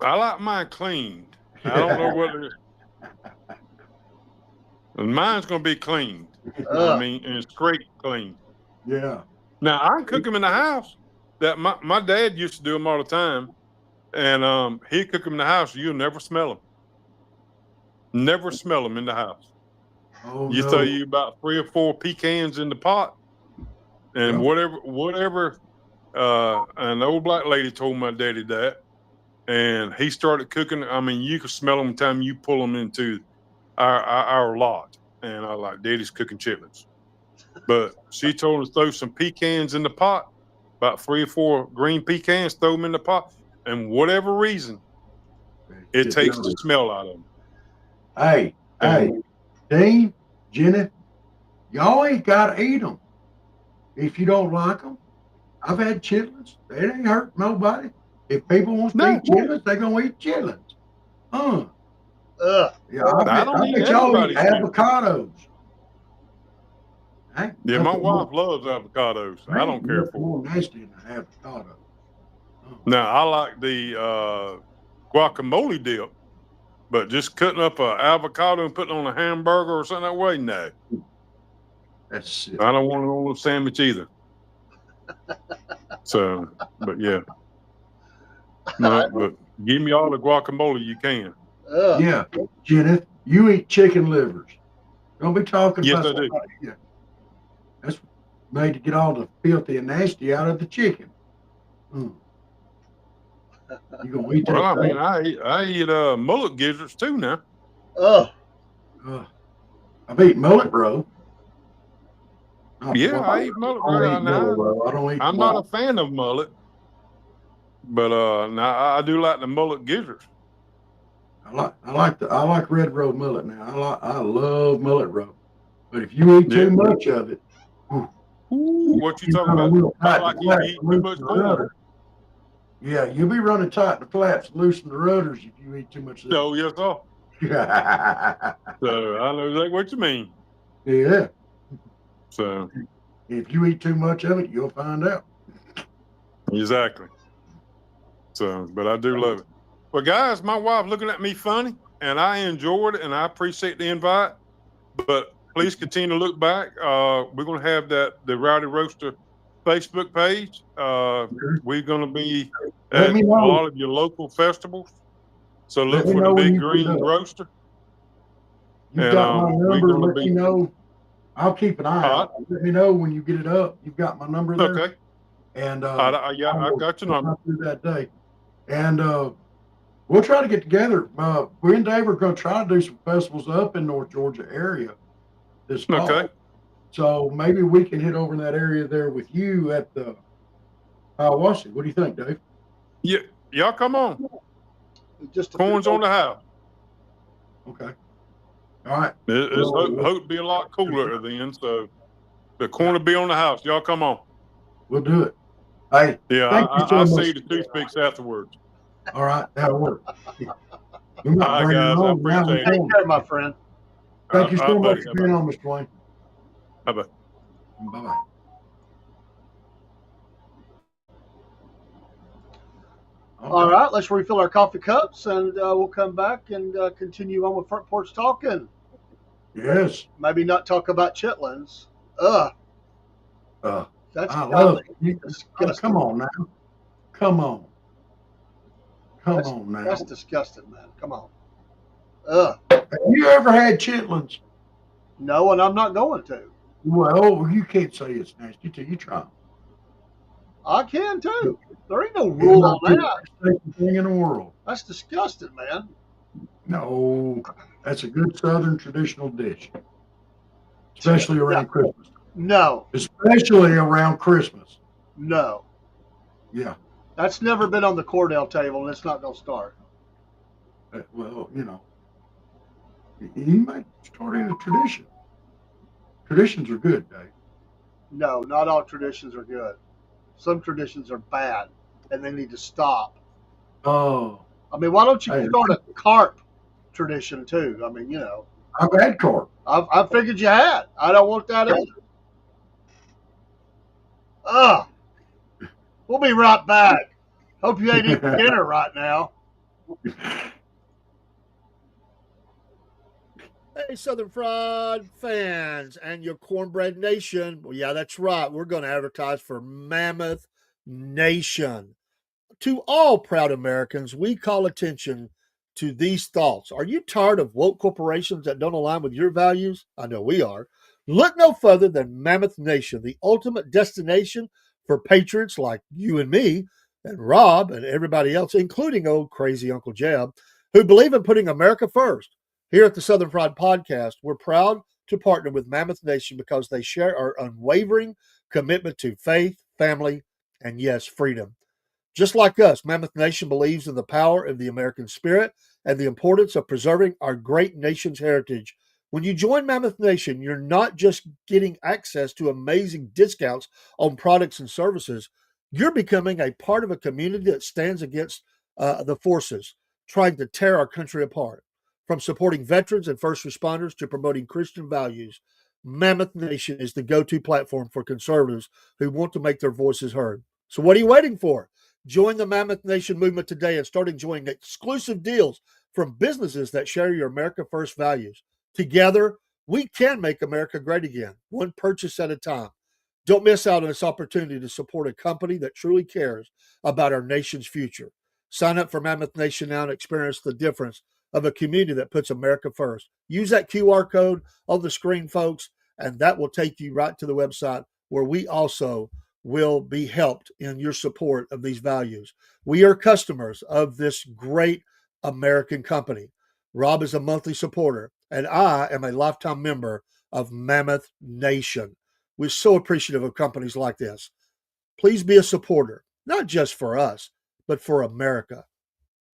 I like mine cleaned. I don't know whether. And mine's going to be clean. And it's great clean. Yeah. Now, I can cook them in the house. That my dad used to do them all the time. And he'd cook them in the house. You'll never smell them. Never smell them in the house. Oh, you throw you about 3 or 4 pecans in the pot. And whatever. An old black lady told my daddy that. And he started cooking. I mean, you could smell them the time you pull them into our lot, and I like Daddy's cooking chitlins. But she told us to throw some pecans in the pot, about 3 or 4 green pecans, throw them in the pot, and whatever reason, it takes the smell out of them. Hey, Dean, Jenny, y'all ain't got to eat them if you don't like them. I've had chitlins. It ain't hurt nobody. If people want to eat chitlins, they're going to eat chitlins. Yeah, I bet y'all eat avocados. Yeah, my wife loves avocados. I don't care for more nasty than avocado. Now, I like the guacamole dip, but just cutting up an avocado and putting it on a hamburger or something that way, no. That's it. I don't want it on a sandwich either. So, but yeah. No, but give me all the guacamole you can. Yeah, Jenny, you eat chicken livers. Don't be talking about I do. Yeah. That's made to get all the filthy and nasty out of the chicken. You gonna eat that? Well, I mean, I eat mullet gizzards too now. I've eaten mullet, bro. I eat mullet. Bro. I don't eat. I'm not a fan of mullet. But now I do like the mullet gizzards. I like red roe mullet now. I love mullet roe. But if you eat too much of it, Ooh, what you talking about? I like you eat too much corn. Yeah, you'll be running tight in the flaps, loosen the rudders if you eat too much of that. Oh, yes, sir. So I know exactly what you mean. Yeah. So if you eat too much of it, you'll find out. Exactly. So, but I do love it. Well, guys, my wife looking at me funny, and I enjoyed it, and I appreciate the invite. But please continue to look back. We're going to have the Rowdy Roaster Facebook page. We're going to be at a lot of your local festivals. So look for the Big Green Roaster. You've got my number. Let me know. I'll keep an eye out. Let me know when you get it up. You've got my number there. Okay. And yeah, I've got your number. Through that day. And we'll try to get together. We and Dave are going to try to do some festivals up in North Georgia area this fall. Okay. So maybe we can hit over in that area there with you at the Hiawassee. What do you think, Dave? Yeah, y'all come on. Just corn's on the house. Okay. All right. It's hope to be a lot cooler then, so the corn will be on the house. Y'all come on. We'll do it. Hey. Yeah, I'll see the toothpicks afterwards. All right, that'll work. All right, guys, I appreciate it. Take care, my friend. Thank you so much for being on, Mr. Wayne. Bye-bye. Bye-bye. All right, let's refill our coffee cups, and we'll come back and continue on with Front Porch Talking. Yes. Maybe not talk about chitlins. That's I love it. Come on now. Come on. Come on now. That's disgusting, man. Come on. Have you ever had chitlins? No, and I'm not going to. Well, you can't say it's nasty till you try them. I can too. There ain't no rule on that. Thing in the world. That's disgusting, man. No, that's a good Southern traditional dish, especially around Christmas. No. Especially around Christmas. No. Yeah. That's never been on the Cordell table, and it's not going to start. Well, you might start in a tradition. Traditions are good, Dave. No, not all traditions are good. Some traditions are bad, and they need to stop. Oh. I mean, why don't you start a carp tradition, too? I mean, I've had carp. I figured you had. I don't want that either. We'll be right back. Hope you ain't eating dinner right now. Hey, Southern Fried fans and your Cornbread Nation. Well, yeah, that's right. We're going to advertise for Mammoth Nation. To all proud Americans, we call attention to these thoughts. Are you tired of woke corporations that don't align with your values? I know we are. Look no further than Mammoth Nation, the ultimate destination for patriots like you and me and Rob and everybody else, including old crazy Uncle Jeb, who believe in putting America first. Here at the Southern Fried Podcast, we're proud to partner with Mammoth Nation because they share our unwavering commitment to faith, family, and yes, freedom. Just like us, Mammoth Nation believes in the power of the American spirit and the importance of preserving our great nation's heritage. When you join Mammoth Nation, you're not just getting access to amazing discounts on products and services. You're becoming a part of a community that stands against the forces trying to tear our country apart. From supporting veterans and first responders to promoting Christian values, Mammoth Nation is the go-to platform for conservatives who want to make their voices heard. So what are you waiting for? Join the Mammoth Nation movement today and start enjoying exclusive deals from businesses that share your America First values. Together, we can make America great again, one purchase at a time. Don't miss out on this opportunity to support a company that truly cares about our nation's future. Sign up for Mammoth Nation now and experience the difference of a community that puts America first. Use that QR code on the screen, folks, and that will take you right to the website where we also will be helped in your support of these values. We are customers of this great American company. Rob is a monthly supporter, and I am a lifetime member of Mammoth Nation. We're so appreciative of companies like this. Please be a supporter, not just for us, but for America.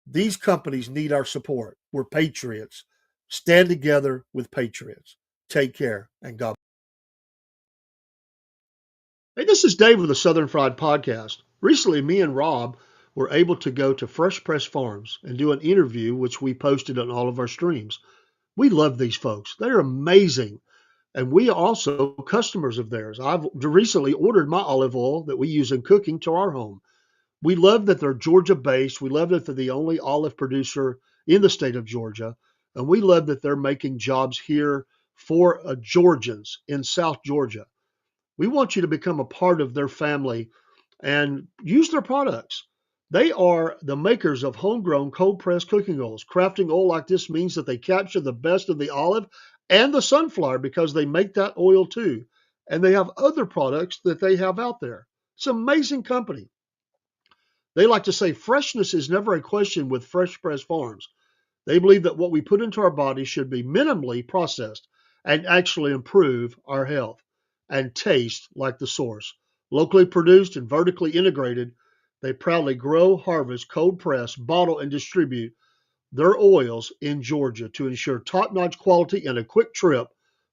These companies need our support. We're patriots. Stand together with patriots. Take care and God. Hey, this is Dave with the Southern Fried Podcast. Recently, me and Rob were able to go to Fresh Press Farms and do an interview, which we posted on all of our streams. We love these folks. They're amazing. And we are also customers of theirs. I've recently ordered my olive oil that we use in cooking to our home. We love that they're Georgia based. We love that they're the only olive producer in the state of Georgia. And we love that they're making jobs here for Georgians in South Georgia. We want you to become a part of their family and use their products. They are the makers of homegrown cold pressed cooking oils. Crafting oil like this means that they capture the best of the olive and the sunflower because they make that oil too. And they have other products that they have out there. It's an amazing company. They like to say freshness is never a question with Fresh Press Farms. They believe that what we put into our bodies should be minimally processed and actually improve our health and taste like the source. Locally produced and vertically integrated, they proudly grow, harvest, cold press, bottle, and distribute their oils in Georgia to ensure top-notch quality and a quick trip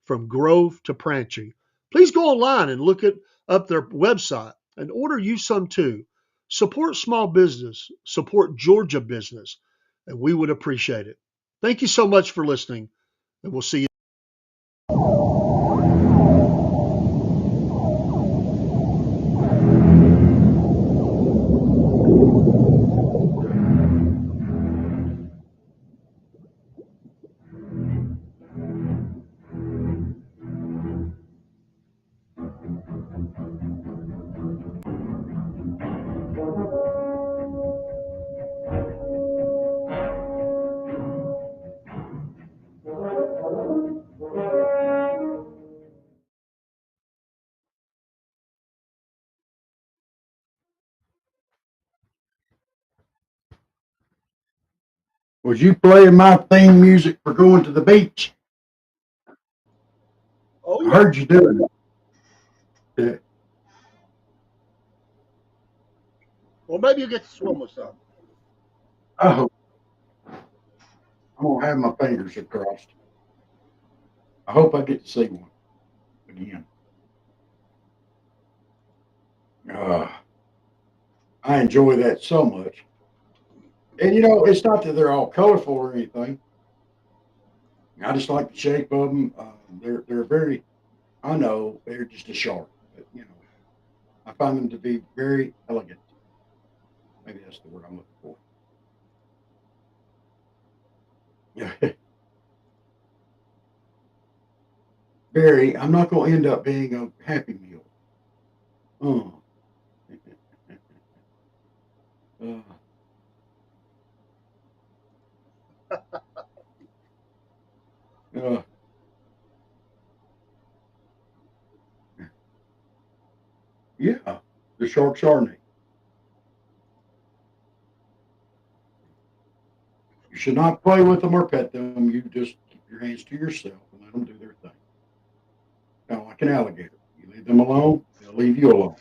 from Grove to Pranchy. Please go online and look up their website and order you some too. Support small business, support Georgia business, and we would appreciate it. Thank you so much for listening, and we'll see you. Was you playing my theme music for going to the beach? Oh, I yeah. heard you doing it. Well, maybe you get to swim with some. I hope. I'm going to have my fingers crossed. I hope I get to see one again. I enjoy that so much. And it's not that they're all colorful or anything. I just like the shape of them. They're very. I know they're just a shark, but I find them to be very elegant. Maybe that's the word I'm looking for. Yeah, very. I'm not going to end up being a Happy Meal. Oh. Uh, yeah, the sharks are neat. You should not play with them or pet them. You just keep your hands to yourself and let them do their thing. Kind of like an alligator. You leave them alone, they'll leave you alone.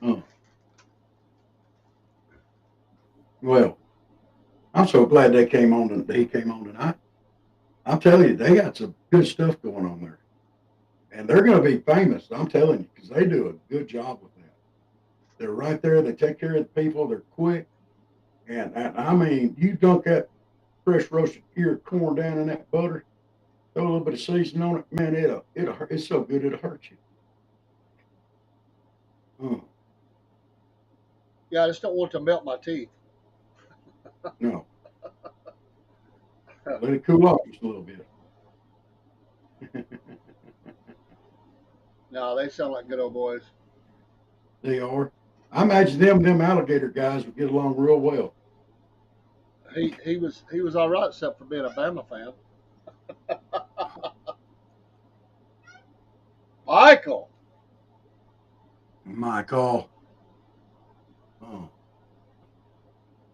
Oh. Well, I'm so glad they came on. He came on tonight. I'll tell you, they got some good stuff going on there, and they're going to be famous. I'm telling you, because they do a good job with that. They're right there. They take care of the people. They're quick, and I mean, you dunk that fresh roasted ear corn down in that butter, throw a little bit of seasoning on it, man. It'll hurt. It's so good it'll hurt you. Oh, Yeah, I just don't want to melt my teeth. no, let it cool off just a little bit. No, they sound like good old boys. They are. I imagine them alligator guys would get along real well. He was all right except for being a Bama fan. Michael. Michael. Oh,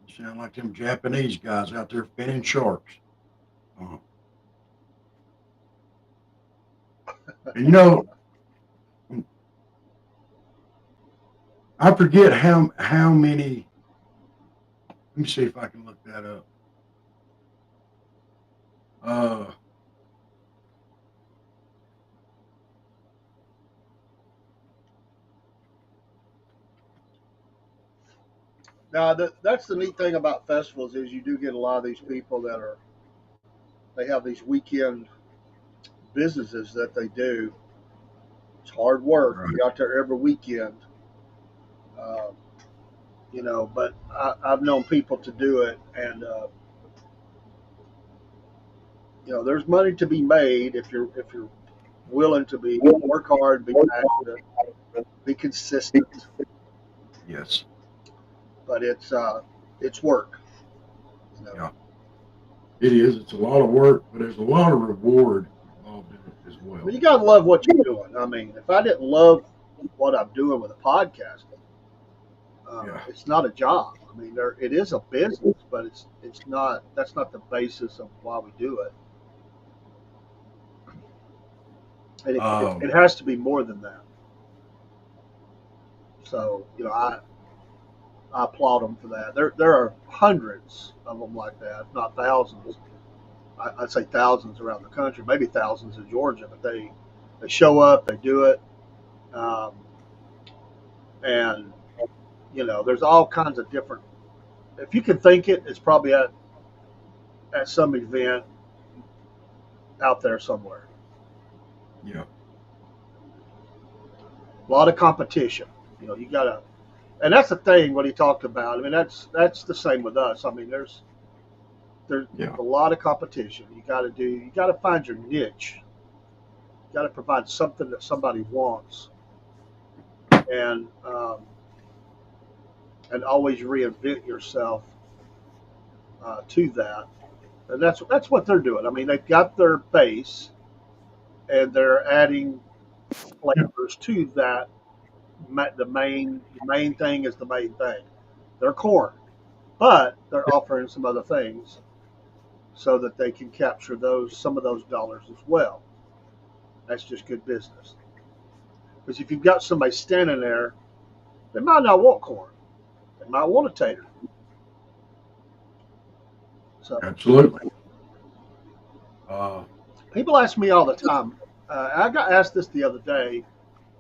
you sound like them Japanese guys out there finning sharks. Oh. And I forget how many Let me see if I can look that up. Now, that's the neat thing about festivals is you do get a lot of these people they have these weekend businesses that they do. It's hard work. Right. You're out there every weekend, uh, but I've known people to do it, and there's money to be made if you're willing to work hard, be passionate, be consistent. Yes. But it's work. Yeah. It is. It's a lot of work, but there's a lot of reward involved in it as well. But you gotta love what you're doing. I mean, if I didn't love what I'm doing with a podcast, it's not a job. I mean, it is a business, but it's not. That's not the basis of why we do it. And it has to be more than that. So I applaud them for that. There are hundreds of them like that, if not thousands. I'd say thousands around the country, maybe thousands in Georgia. But they show up, they do it, and there's all kinds of different. If you can think it, it's probably at some event out there somewhere. Yeah. A lot of competition. You gotta, and that's the thing. What he talked about. I mean, that's the same with us. I mean, there's a lot of competition. You got to find your niche. You got to provide something that somebody wants, and always reinvent yourself to that. And that's what they're doing. I mean, they've got their base, and they're adding flavors to that. The main thing is the main thing. They're corn, but they're offering some other things so that they can capture some of those dollars as well. That's just good business. Because if you've got somebody standing there, they might not want corn. They might want a tater. So absolutely. People ask me all the time. I got asked this the other day,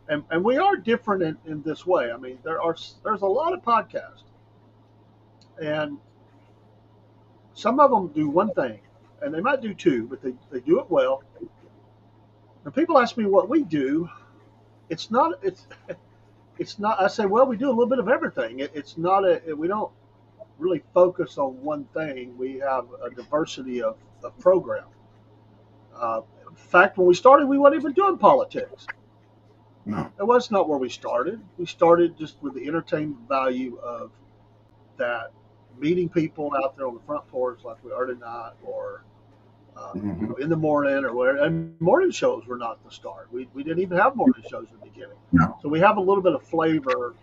and we are different in this way. I mean, there's a lot of podcasts, and some of them do one thing, and they might do two, but they do it well. And people ask me what we do. It's not. I say, well, we do a little bit of everything. We don't really focus on one thing. We have a diversity of program. In fact, when we started, we weren't even doing politics. No. That was not where we started. We started just with the entertainment value of that, meeting people out there on the front porch like we are tonight, or in the morning, or where. And morning shows were not the start. We didn't even have morning shows in the beginning. No. So we have a little bit of flavor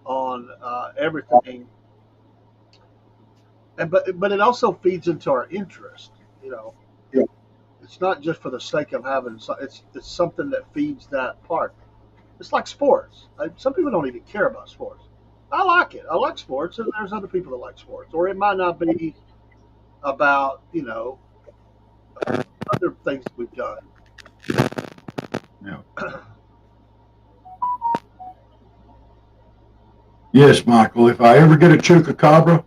on everything, but it also feeds into our interest. Yeah. It's not just for the sake of having. It's something that feeds that part. It's like sports. Some people don't even care about sports. I like it. I like sports, and there's other people that like sports. Or it might not be about other things that we've done. Yeah. Yes, Michael. If I ever get a chupacabra,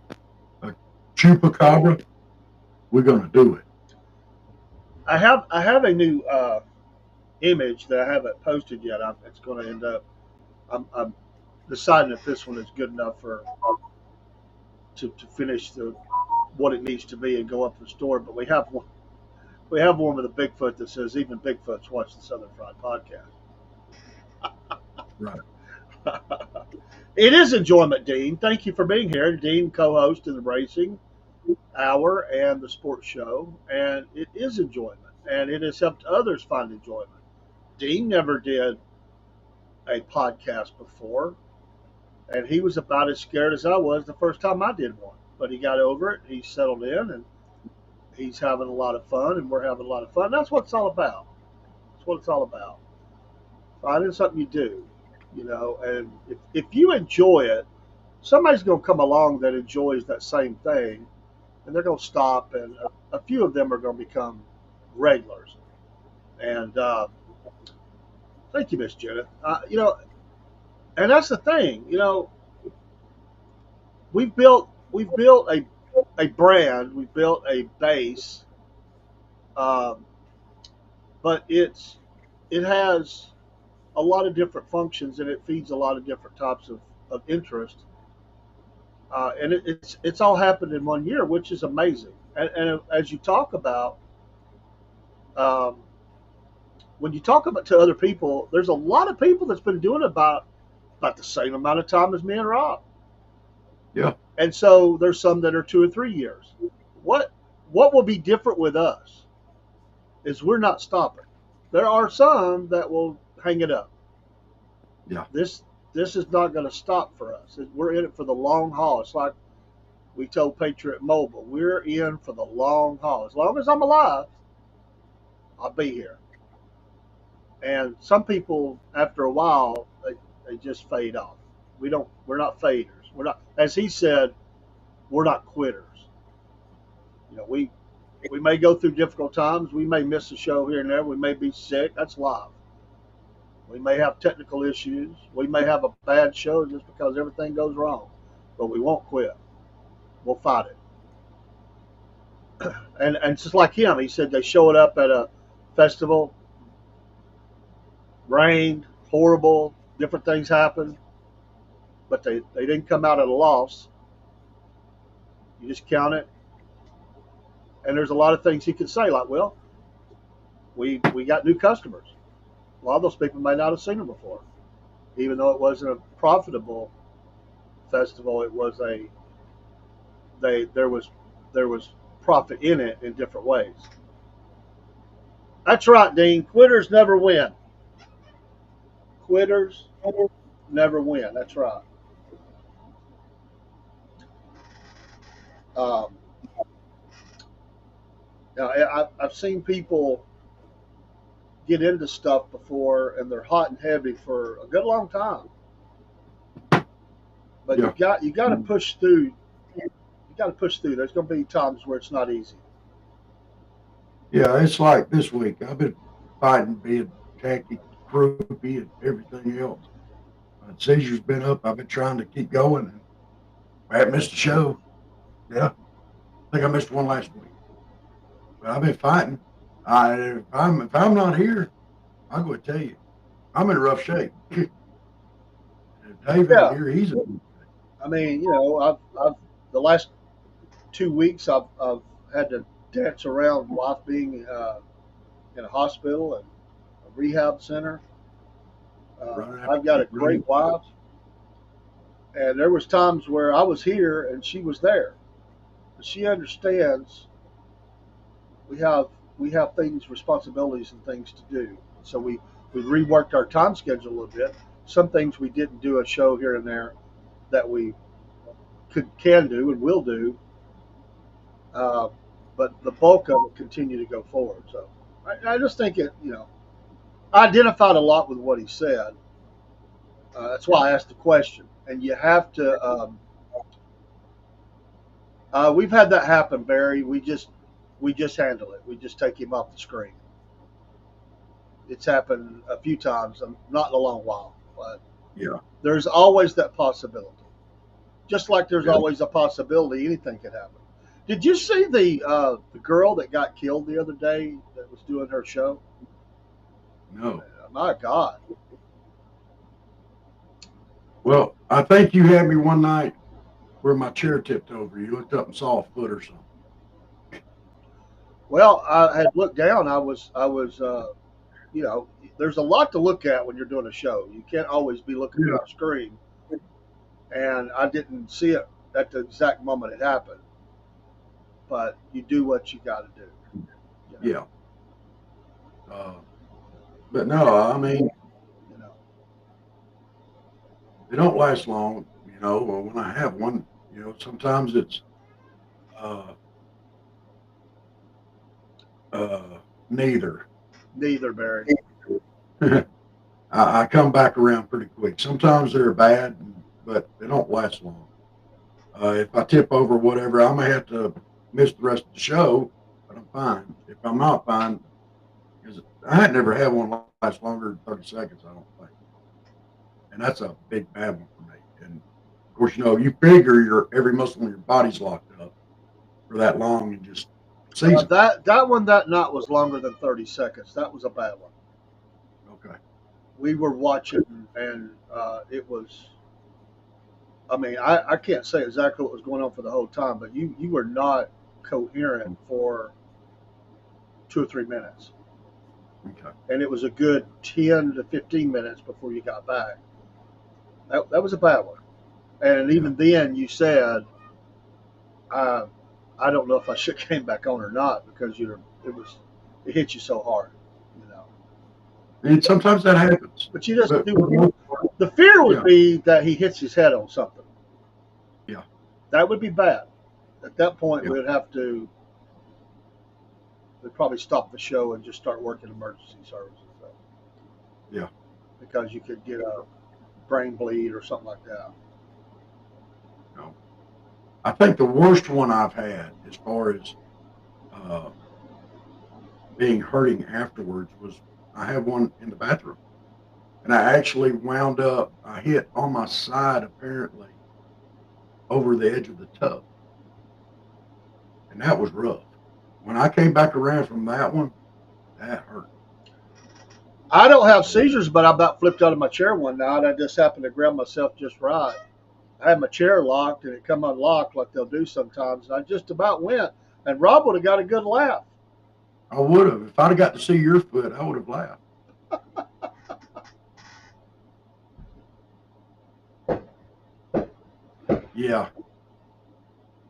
we're going to do it. I have a new image that I haven't posted yet. It's going to end up. I'm deciding if this one is good enough to finish what it needs to be and go up to the store. But we have one. We have one with a Bigfoot that says even Bigfoots watch the Southern Fried Podcast. Right. It is enjoyment, Dean. Thank you for being here. Dean, co-host of the Racing Hour and the Sports Show, and it is enjoyment, and it has helped others find enjoyment. Dean never did a podcast before, and he was about as scared as I was the first time I did one. But he got over it. He settled in, and he's having a lot of fun, and we're having a lot of fun. That's what it's all about. That's what it's all about. Finding something you do, and if you enjoy it, somebody's going to come along that enjoys that same thing, and they're going to stop, and a few of them are going to become regulars. And thank you, Miss Jenna. And that's the thing. We've built a brand, we've built a base, um, but it has a lot of different functions, and it feeds a lot of different types of interest. And it's all happened in 1 year, which is amazing. And as you talk about, um, when you talk about to other people, there's a lot of people that's been doing it about the same amount of time as me and Rob. Yeah. And so there's some that are 2 or 3 years. What will be different with us is we're not stopping. There are some that will hang it up. Yeah. This is not going to stop for us. We're in it for the long haul. It's like we told Patriot Mobile, we're in for the long haul. As long as I'm alive, I'll be here. And some people, after a while, they just fade off. We're not faders. We're not, as he said, we're not quitters. We may go through difficult times. We may miss a show here and there. We may be sick. That's life. We may have technical issues. We may have a bad show just because everything goes wrong. But we won't quit. We'll fight it. And just like him, he said they showed up at a festival, rained, horrible, different things happened, but they didn't come out at a loss. You just count it. And there's a lot of things he could say, like, well, we got new customers. A lot of those people may not have seen them before. Even though it wasn't a profitable festival, it was there was profit in it in different ways. That's right, Dean. Quitters never win. Quitters never win. That's right. Um, I've seen people get into stuff before, and they're hot and heavy for a good long time. But Yeah. you got to push through. You got to push through. There's going to be times where it's not easy. Yeah, it's like this week. I've been fighting being tacky, croupy, and everything else. My seizure's been up. I've been trying to keep going, and I haven't missed a show. Yeah, I think I missed one last week. But I've been fighting. If I'm not here, I'll go tell you, I'm in rough shape. David Yeah. here, he's I mean, I've the last 2 weeks I've had to dance around wife being in a hospital and a rehab center. I've got a great wife, and there was times where I was here and she was there. She understands we have things, responsibilities, and things to do. So we reworked our time schedule a little bit. Some things we didn't do a show here and there that we can do and will do, but the bulk of it continue to go forward. So I just think I identified a lot with what he said. That's why I asked the question. And you have to. We've had that happen, Barry. We just handle it. We just take him off the screen. It's happened a few times, not in a long while, but yeah. There's always that possibility. Just like there's Yeah. always a possibility anything could happen. Did you see the girl that got killed the other day that was doing her show? No. My God. Well, I think you had me one night where my chair tipped over. You looked up and saw a foot or something. Well, I had looked down. I was, there's a lot to look at when you're doing a show. You can't always be looking Yeah. at the screen. And I didn't see it at the exact moment it happened. But you do what you got to do. Yeah. But no, I mean, You know. they don't last long. Or when I have one, sometimes it's neither. Neither, Barry. I come back around pretty quick. Sometimes they're bad, and but they don't last long. If I tip over whatever, I may have to miss the rest of the show, but I'm fine. If I'm not fine, because I had never had one last longer than 30 seconds, I don't think. And that's a big bad one for me. And of course, you figure every muscle in your body's locked up for that long and just season. That night was longer than 30 seconds. That was a bad one. Okay. We were watching, and it was. I mean, I can't say exactly what was going on for the whole time, but you were not coherent for 2 or 3 minutes. Okay. And it was a good 10 to 15 minutes before you got back. That was a bad one. And even then, you said, I don't know if I should came back on or not because it hit you so hard, And sometimes that happens. But you just do. The fear would be that he hits his head on something. Yeah. That would be bad. At that point, we'd probably stop the show and just start working emergency services. So. Yeah. Because you could get a brain bleed or something like that. No. I think the worst one I've had as far as being hurting afterwards was I had one in the bathroom. And I actually wound up, I hit on my side apparently over the edge of the tub. And that was rough. When I came back around from that one, that hurt. I don't have seizures, but I about flipped out of my chair one night. I just happened to grab myself just right. I had my chair locked, and it come unlocked like they'll do sometimes. And I just about went, and Rob would have got a good laugh. I would have. If I'd have got to see your foot, I would have laughed. Yeah.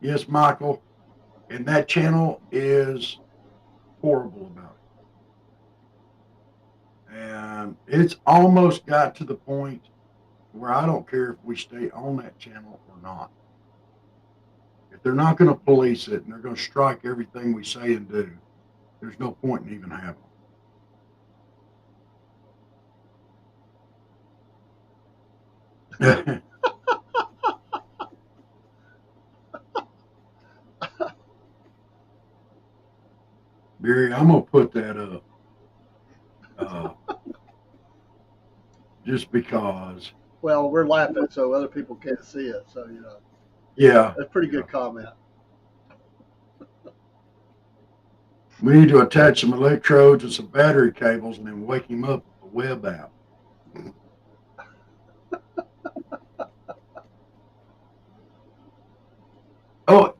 Yes, Michael. And that channel is horrible about it. And it's almost got to the point where I don't care if we stay on that channel or not. If they're not going to police it and they're going to strike everything we say and do, there's no point in even having them. Barry, I'm going to put that up. Just because. Well, we're laughing so other people can't see it. So, Yeah. That's a pretty good comment. We need to attach some electrodes and some battery cables and then wake him up with the web app. Oh,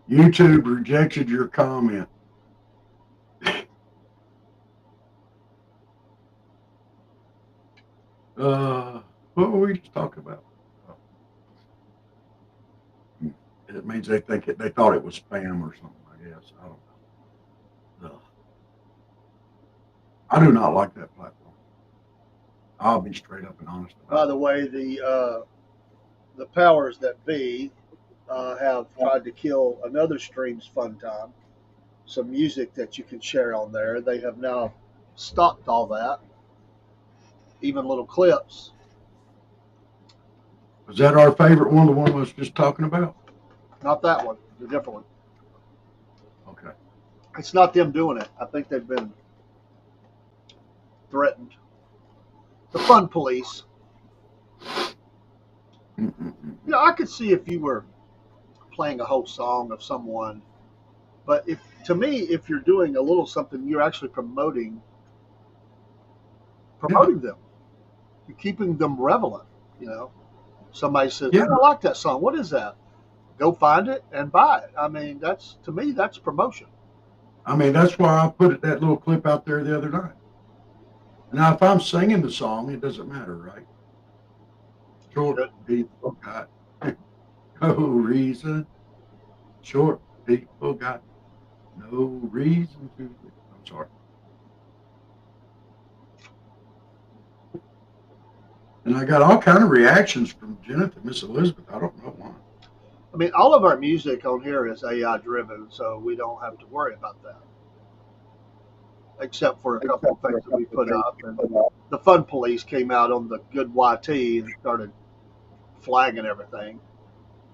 YouTube rejected your comment. What were we just talking about? It means they thought it was spam or something, I guess. I don't know. I do not like that platform. I'll be straight up and honest about it. By the way, the powers that be have tried to kill another stream's fun time. Some music that you can share on there. They have now stopped all that. Even little clips. Was that our favorite one, the one I was just talking about? Not that one, the different one. Okay. It's not them doing it. I think they've been threatened. The fun police. I could see if you were playing a whole song of someone, but if you're doing a little something, you're actually promoting them. You're keeping them relevant. Somebody says, "I don't like that song. What is that?" Go find it and buy it. I mean, that's promotion. I mean, that's why I put that little clip out there the other night. Now, if I'm singing the song, it doesn't matter, right? Short people got no reason. Short people got no reason to. I'm sorry. And I got all kind of reactions from Jennifer and Miss Elizabeth. I don't know why. I mean, all of our music on here is AI driven, so we don't have to worry about that. Except for a couple of things that we put up. And the fun police came out on the good YT and started flagging everything.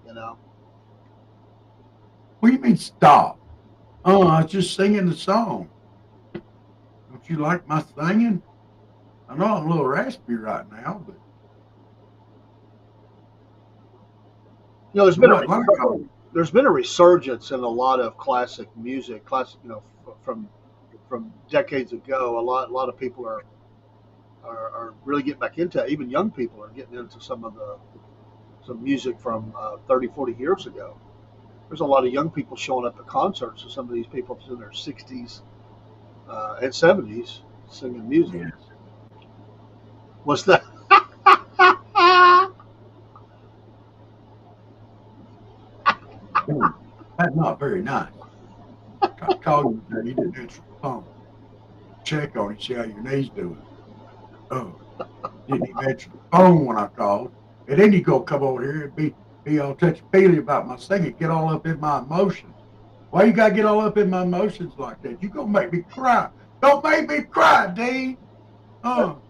You know, What do you mean stop? Oh, I was just singing the song. Don't you like my singing? I know I'm a little raspy right now, but you know, what like there's been a resurgence in a lot of classic music, from decades ago. A lot of people are really getting back into it. Even young people are getting into some music from 30, 40 years ago. There's a lot of young people showing up at concerts, and some of these people in their 60s and 70s singing music. Yes. What's that? That's not very nice. I called you today, you didn't answer the phone. Check on you, see how your knee's doing. Oh, didn't even answer the phone when I called. And then you go come over here and be all touchy-feely about my singing, get all up in my emotions. Why you gotta get all up in my emotions like that? You gonna make me cry. Don't make me cry, Dean.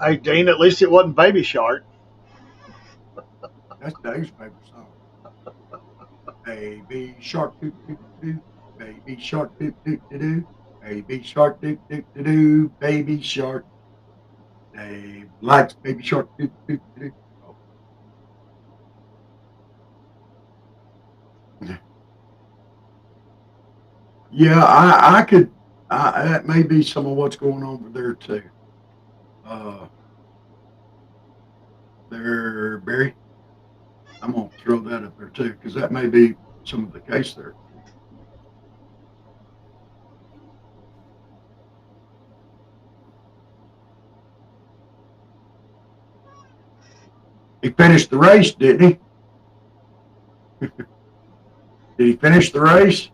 Hey, Dean, at least it wasn't Baby Shark. That's Dave's favorite song. Baby shark doo doo doo, baby shark doo doo doo doo, baby shark doo doo doo doo, baby shark. Dave likes baby shark doo doo doo doo. Oh. Yeah, I could. That may be some of what's going on over there too. Uh, there, Barry. I'm gonna throw that up there too because that may be some of the case there. He finished the race, didn't he? Did he finish the race?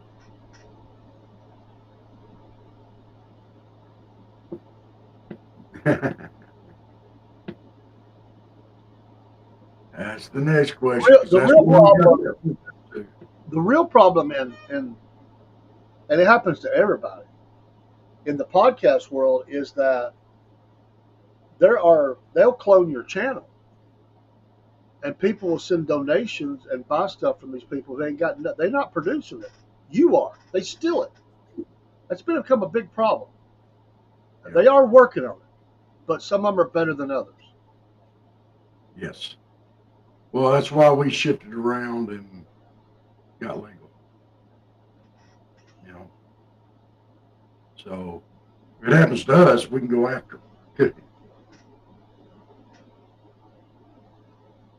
That's the next question. The That's real the problem, the real problem, and it happens to everybody in the podcast world, is that they'll clone your channel, and people will send donations and buy stuff from these people. They're not producing it. You are. They steal it. That's become a big problem. They are working on it, but some of them are better than others. Yes. Well, that's why we shifted around and got legal. You know, so if it happens to us, we can go after it.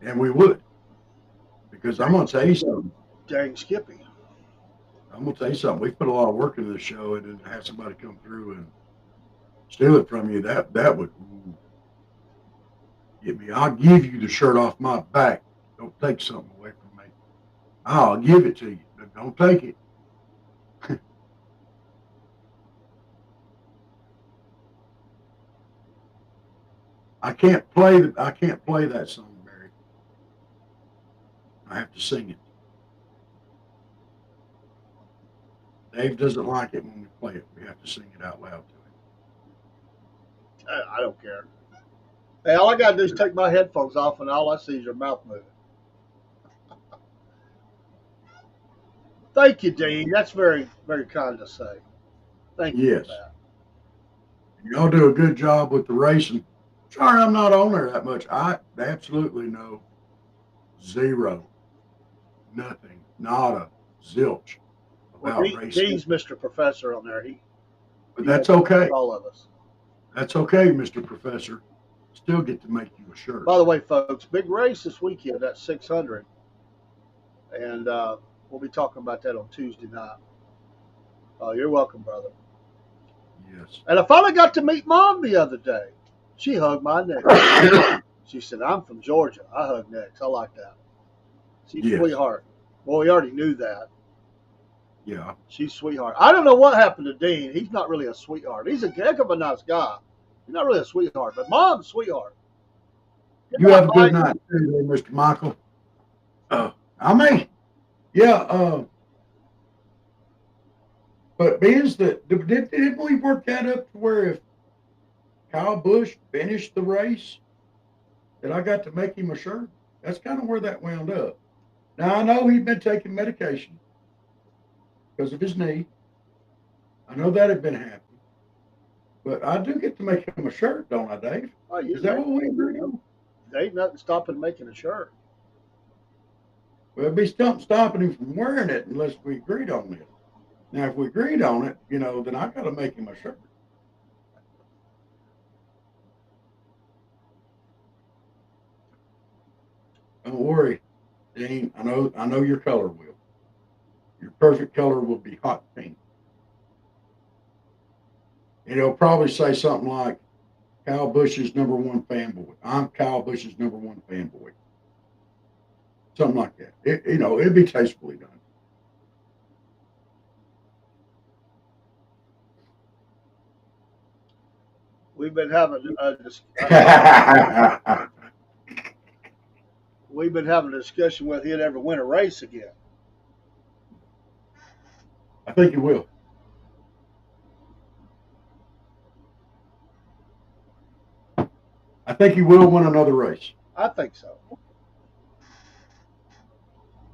And we would. Because I'm going to tell you something. Dang Skippy. I'm going to tell you something. We put a lot of work into the show, and then to have somebody come through and steal it from you, that would get me. I'll give you the shirt off my back. Don't take something away from me. I'll give it to you, but don't take it. I can't play that song, Barry. I have to sing it. Dave doesn't like it when we play it. We have to sing it out loud to him. I don't care. Hey, all I got to do is take my headphones off, and all I see is your mouth moving. Thank you, Dean. That's very, very kind to say. Thank you Yes. for that. Y'all do a good job with the racing. Sorry, I'm not on there that much. I absolutely know zero, nothing, nada, zilch about racing. Dean's Mr. Professor on there. But that's okay. All of us. That's okay, Mr. Professor. Still get to make you a shirt. By the way, folks, big race this weekend at 600. And we'll be talking about that on Tuesday night. Oh, you're welcome, brother. Yes. And I finally got to meet Mom the other day. She hugged my neck. She said, I'm from Georgia. I hug necks. I like that. She's a sweetheart. Well, we already knew that. Yeah. She's a sweetheart. I don't know what happened to Dean. He's not really a sweetheart. He's a heck of a nice guy. He's not really a sweetheart, but Mom's a sweetheart. You have a good night too, Mr. Michael. I may. Yeah. But is that didn't we work that up to where Kyle Busch finished the race, that I got to make him a shirt. That's kind of where that wound up. Now, I know he'd been taking medication because of his knee. I know that had been happening. But I do get to make him a shirt, don't I, Dave? Oh, Is that what we agreed on? There ain't nothing stopping making a shirt. Well, it'd be something stopping him from wearing it unless we agreed on this. Now, if we agreed on it, then I got to make him a shirt. Don't worry, Dean. I know your color will. Your perfect color will be hot pink. And it'll probably say something like, Kyle Busch's #1 fanboy. I'm Kyle Busch's #1 fanboy. Something like that. It'd be tastefully done. We've been having we've been having a discussion whether he'd ever win a race again. I think he will. I think he will win another race. I think so.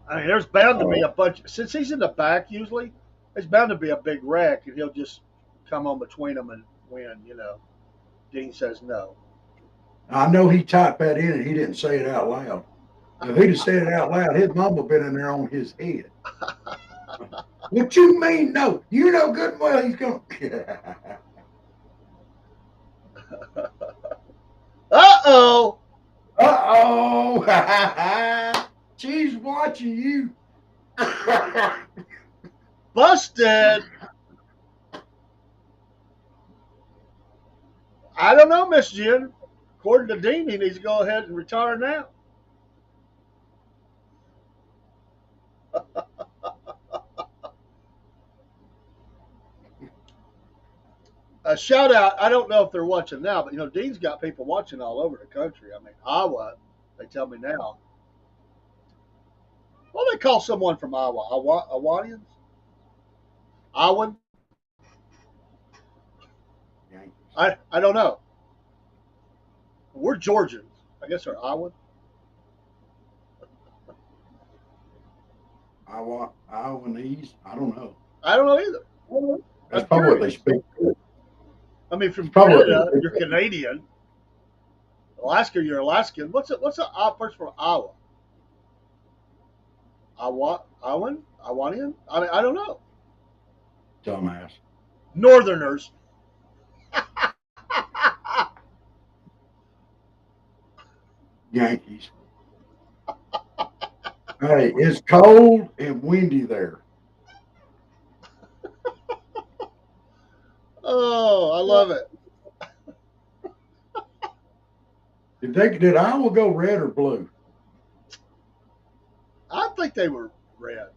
I mean, there's bound to be a bunch. Since he's in the back usually, there's bound to be a big wreck, and he'll just come on between them and win. Dean says no. I know he typed that in and he didn't say it out loud. If he'd have said it out loud, his mom would have been in there on his head. What you mean, no? You know good and well he's going to. Uh-oh. Uh-oh. She's watching you. Busted. I don't know, Miss Jen. According to Dean, he needs to go ahead and retire now. A shout out. I don't know if they're watching now, but Dean's got people watching all over the country. I mean, Iowa, they tell me now. What do they call someone from Iowa? Iowanians? Iowan? I don't know. We're Georgians. I guess they're Iowan. Iowanese? I don't know. I don't know either. That's probably what they speak. I mean, from Canada, you're Canadian. Alaska, you're Alaskan. What's the first for Iowa? Iowanian? I mean, I don't know. Dumbass. Northerners. Yankees. Hey, it's cold and windy there. Oh, I love it. Did Iowa go red or blue? I think they were red.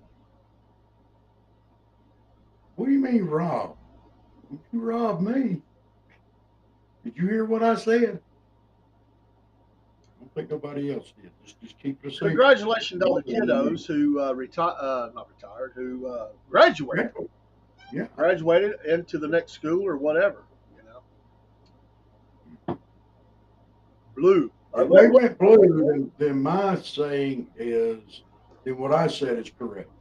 What do you mean, rob? You robbed me. Did you hear what I said? I don't think nobody else did. Just keep it a secret. Congratulations to all the kiddos who who graduated. Yeah. Graduated into the next school or whatever. Blue. If they went blue, then my saying is, then what I said is correct.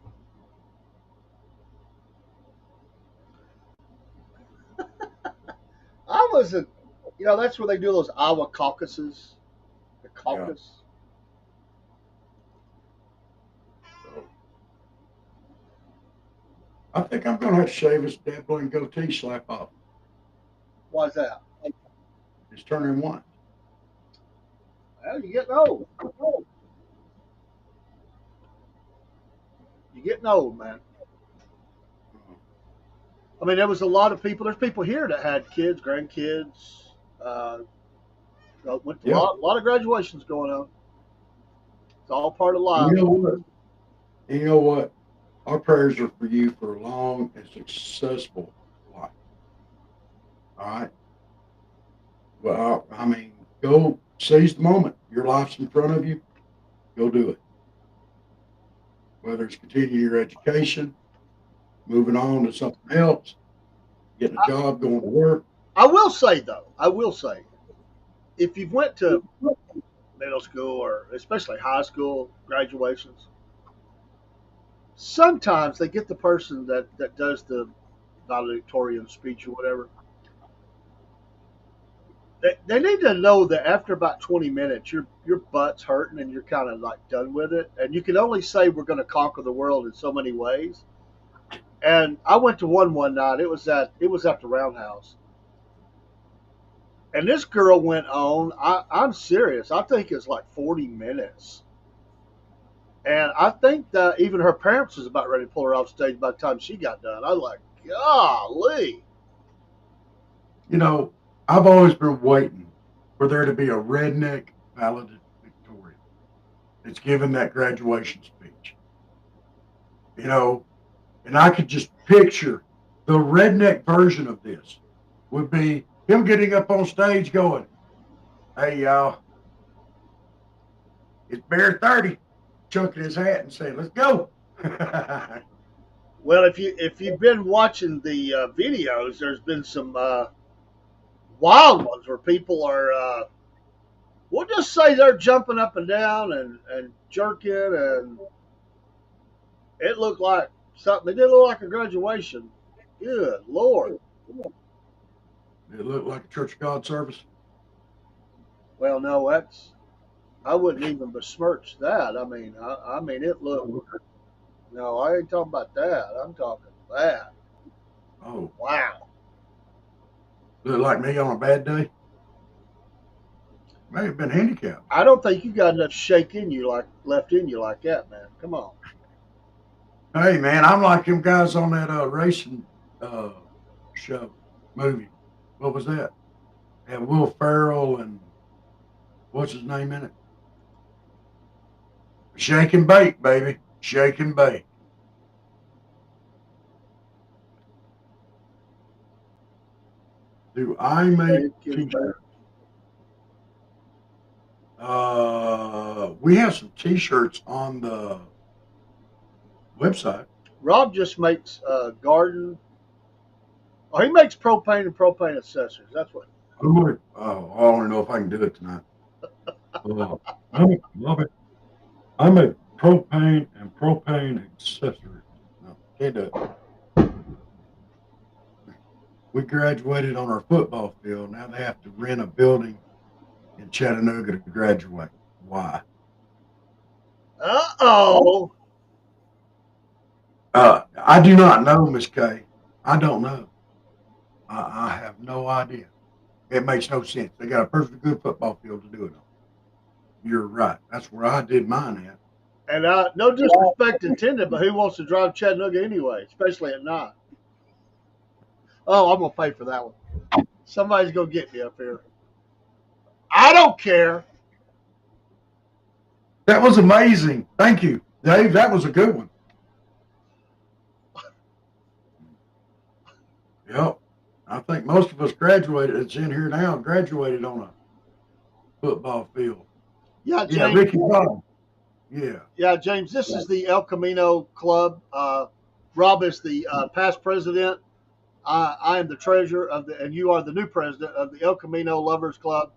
I wasn't, that's where they do those Iowa caucuses. The caucus. Yeah. So, I think I'm going to have to shave his dabbling goatee slap off. Why's that? It's turning one. Well, you're getting old. You're getting old, man. I mean, there was a lot of people. There's people here that had kids, grandkids. Went to a lot of graduations going on. It's all part of life. You know what? Our prayers are for you for a long and successful life. All right? Well, I mean, go seize the moment. Your life's in front of you. Go do it. Whether it's continuing your education, moving on to something else, getting a job, going to work. I will say, if you've went to middle school or especially high school graduations, sometimes they get the person that does the valedictorian speech or whatever. They need to know that after about 20 minutes, your butt's hurting and you're kind of like done with it, and you can only say we're going to conquer the world in so many ways. And I went to one night. It was at the Roundhouse, and this girl went on. I'm serious. I think it's like 40 minutes, and I think that even her parents was about ready to pull her off stage by the time she got done. I was like, golly. You know, I've always been waiting for there to be a redneck valedictorian that's giving that graduation speech. You know, and I could just picture the redneck version of this would be him getting up on stage going, "Hey, y'all, it's Bear 30," chunking his hat and saying, "Let's go." Well, if you've been watching the videos, there's been some wild ones where people are. We'll just say they're jumping up and down and jerking, and it looked like something. It did look like a graduation. Good Lord. It looked like a Church of God service. Well, no, I wouldn't even besmirch that. I mean, it looked. No, I ain't talking about that. I'm talking that. Oh, Wow. looked like me on a bad day. May have been handicapped. I don't think you got enough shake in you like left in you like that, man. Come on. Hey, man, I'm like them guys on that racing show movie. What was that? Had Will Ferrell and what's his name in it? Shake and bake, baby. Shake and bake. Do I make t-shirts? We have some t-shirts on the website. Rob just makes garden. Oh, he makes propane and propane accessories. That's what. I don't know if I can do it tonight. I make propane and propane accessories. No, can't do it. We graduated on our football field. Now they have to rent a building in Chattanooga to graduate. Why? Uh-oh. I do not know, Miss Kay. I don't know. I have no idea. It makes no sense. They got a perfectly good football field to do it on. You're right. That's where I did mine at. And no disrespect intended, but who wants to drive Chattanooga anyway, especially at night? Oh, I'm going to pay for that one. Somebody's going to get me up here. I don't care. That was amazing. Thank you, Dave. That was a good one. Yep. I think most of us graduated. It's in here now. Graduated on a football field. Yeah, James. Yeah, Ricky Bob. Yeah. Yeah, James. This is the El Camino Club. Rob is the past president. I am the treasurer of and you are the new president of the El Camino Lovers Club.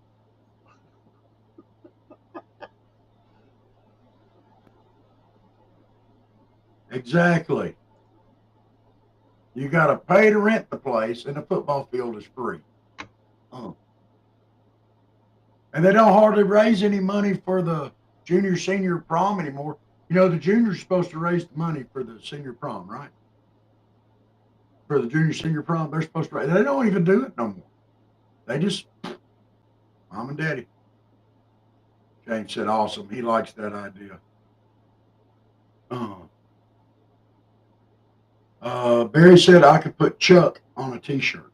Exactly. You got to pay to rent the place, and the football field is free. And they don't hardly raise any money for the junior senior prom anymore. You know, the junior's supposed to raise the money for the senior prom, right? For the junior senior prom, they're supposed to raise. They don't even do it no more. They just, mom and daddy. James said, awesome. He likes that idea. Barry said I could put Chuck on a t-shirt.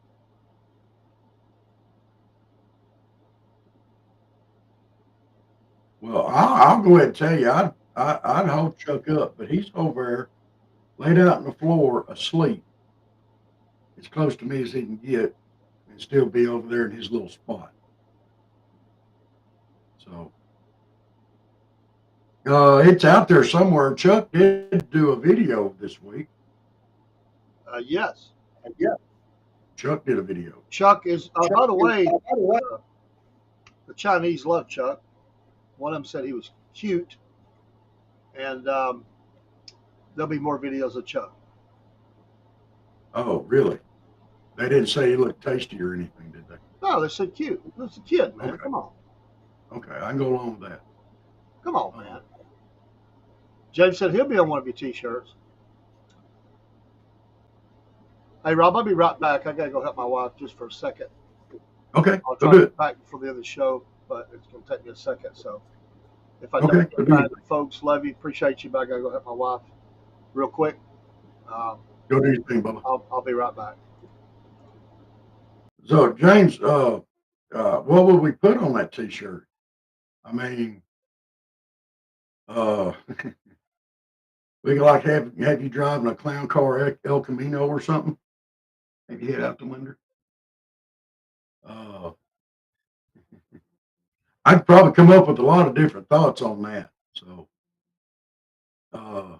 Well, I'll go ahead and tell you, I'd hold Chuck up, but he's over there, laid out on the floor, asleep, as close to me as he can get, and still be over there in his little spot. So, it's out there somewhere. Chuck did do a video this week. Yes. Yeah. Chuck did a video. Chuck is, by the way, the Chinese love Chuck. One of them said he was cute, and there'll be more videos of Chuck. Oh, really? They didn't say he looked tasty or anything, did they? No, they said cute. It's a kid, man. Okay. Come on. Okay, I can go along with that. Come on, man. James said he'll be on one of your T-shirts. Hey, Rob, I'll be right back. I got to go help my wife just for a second. Okay, I'll go try do to it. get back before the end of the show, but it's going to take me a second. So if I Okay, don't go get do back, it. folks, love you, appreciate you, but I got to go help my wife real quick. Go do your thing, Bubba. I'll be right back. So, James, what would we put on that T-shirt? I mean, we could like have you driving a clown car El Camino or something. Maybe head out the window. I'd probably come up with a lot of different thoughts on that. So, I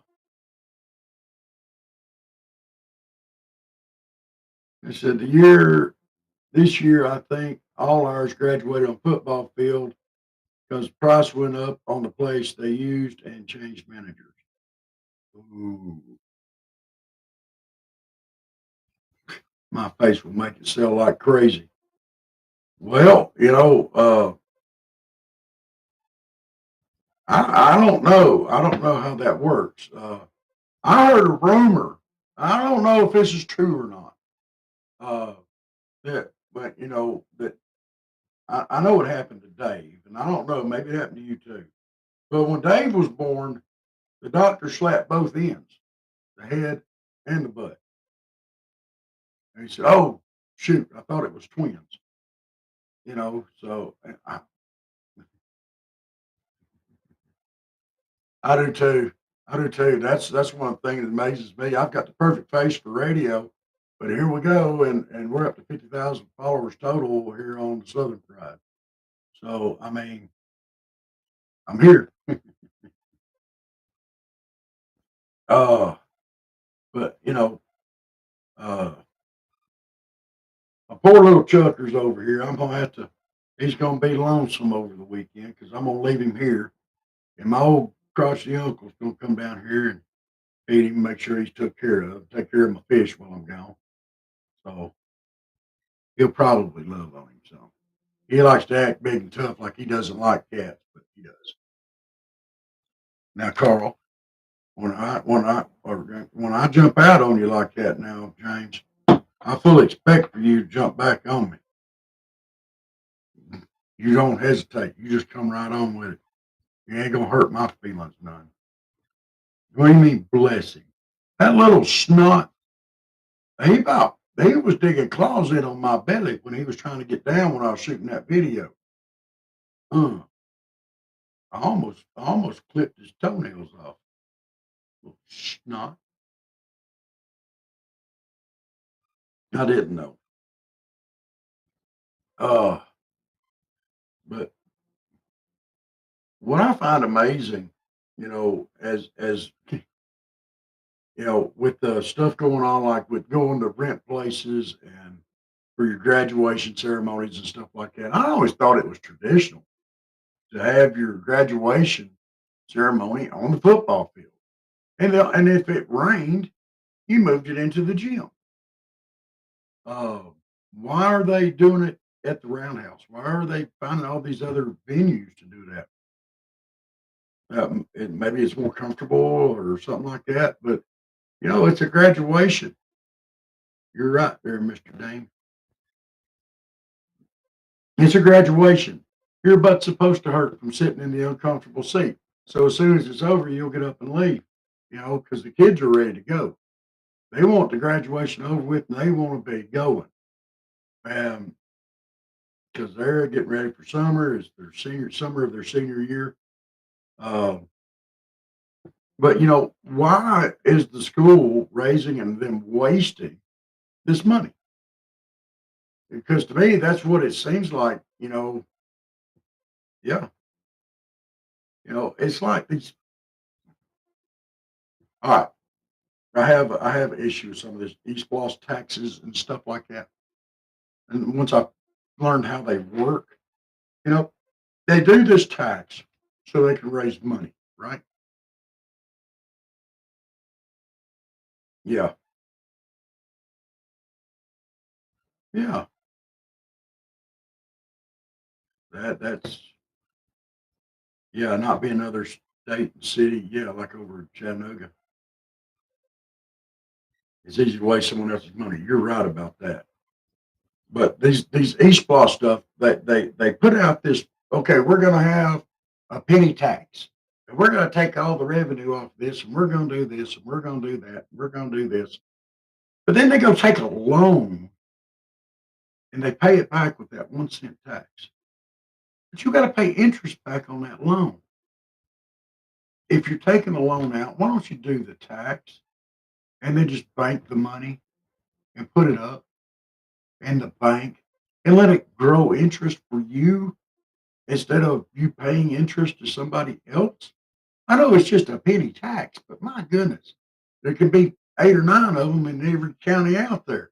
said this year, I think all ours graduated on football field because price went up on the place they used and changed managers. Ooh. My face will make it sell like crazy. Well, I don't know. I don't know how that works. I heard a rumor. I don't know if this is true or not. But that I know it happened to Dave, and I don't know. Maybe it happened to you too. But when Dave was born, the doctor slapped both ends, the head and the butt, and he said, "Oh shoot, I thought it was twins." So I do too. I do too. That's one thing that amazes me. I've got the perfect face for radio, but here we go, and we're up to 50,000 followers total here on the Southern Pride. So I mean, I'm here. But uh, my poor little Chucker's over here. I'm gonna have to. He's gonna be lonesome over the weekend because I'm gonna leave him here, and my old crotchety uncle's gonna come down here and feed him, make sure he's took care of, take care of my fish while I'm gone. So he'll probably love on him some. He likes to act big and tough like he doesn't like cats, but he does. Now, Carl, when I jump out on you like that now, James, I fully expect for you to jump back on me. You don't hesitate. You just come right on with it. You ain't gonna hurt my feelings none. What do you mean, blessing? That little snot. He was digging claws in on my belly when he was trying to get down when I was shooting that video. I almost clipped his toenails off. Little snot. I didn't know. But what I find amazing, as with the stuff going on, like with going to rent places and for your graduation ceremonies and stuff like that. I always thought it was traditional to have your graduation ceremony on the football field. And if it rained, you moved it into the gym. Uh, why are they doing it at the Roundhouse? Why are they finding all these other venues to do that? Maybe it's more comfortable or something like that, but it's a graduation. You're right there, Mr. Dane. It's a graduation. Your butt's supposed to hurt from sitting in the uncomfortable seat. So as soon as it's over, you'll get up and leave, because the kids are ready to go. They want the graduation over with and they want to be going. Because they're getting ready for summer. It's their summer of their senior year. Um, but why is the school raising and them wasting this money? Because to me, that's what it seems like. Yeah, it's like these. All right, I have an issue with some of this East Lost taxes and stuff like that. and once I learned how they work, you know, they do this tax so they can raise money, right? Yeah, yeah. That's yeah. Not be another state and city. Yeah, like over in Chattanooga, it's easy to waste someone else's money. You're right about that. But these ESPA stuff, they put out this. Okay, we're going to have a penny tax, and we're going to take all the revenue off this, and we're going to do this, and we're going to do that, and we're going to do this. But then they go take a loan and they pay it back with that 1 cent tax. But you got to pay interest back on that loan. If you're taking a loan out, why don't you do the tax and then just bank the money and put it up in the bank and let it grow interest for you instead of you paying interest to somebody else? I know it's just a penny tax, but my goodness, there could be 8 or 9 of them in every county out there.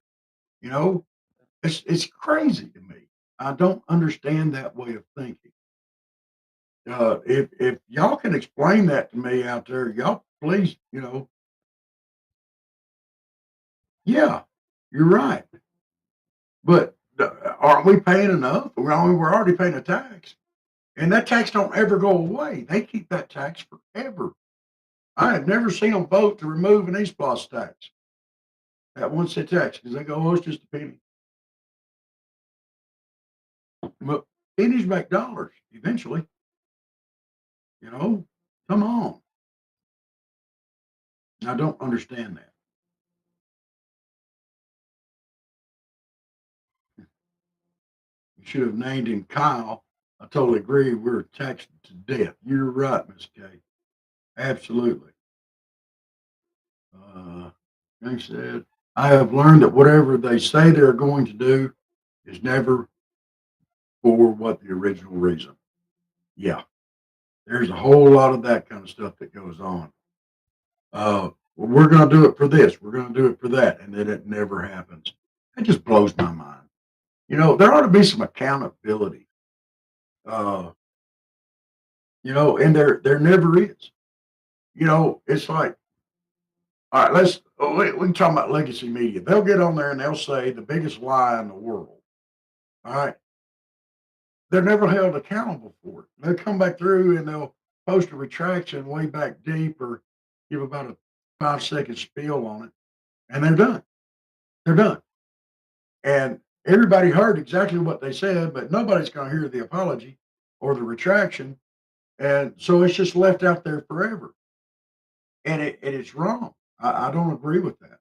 You know, it's crazy to me. I don't understand that way of thinking. If y'all can explain that to me out there, y'all please, yeah, you're right. But aren't we paying enough? We're already paying a tax, and that tax don't ever go away. They keep that tax forever. I have never seen them vote to remove an East Plus tax, that 1 cent tax, because they go, oh, it's just a penny. But pennies make dollars eventually. You know, come on. I don't understand that. You should have named him Kyle. I totally agree. We're taxed to death. You're right, Miss Kay. Absolutely. Like I said, I have learned that whatever they say they're going to do is never for what the original reason. Yeah, there's a whole lot of that kind of stuff that goes on. Well, we're going to do it for this. We're going to do it for that, and then it never happens. It just blows my mind. There ought to be some accountability. Uh, and there never is. It's like, all right, we can talk about legacy media. They'll get on there and they'll say the biggest lie in the world. All right, they're never held accountable for it. They'll come back through and they'll post a retraction way back deep or give about a 5 second spiel on it, and they're done. They're done. And everybody heard exactly what they said, but nobody's going to hear the apology or the retraction. And so it's just left out there forever. And it's wrong. I don't agree with that.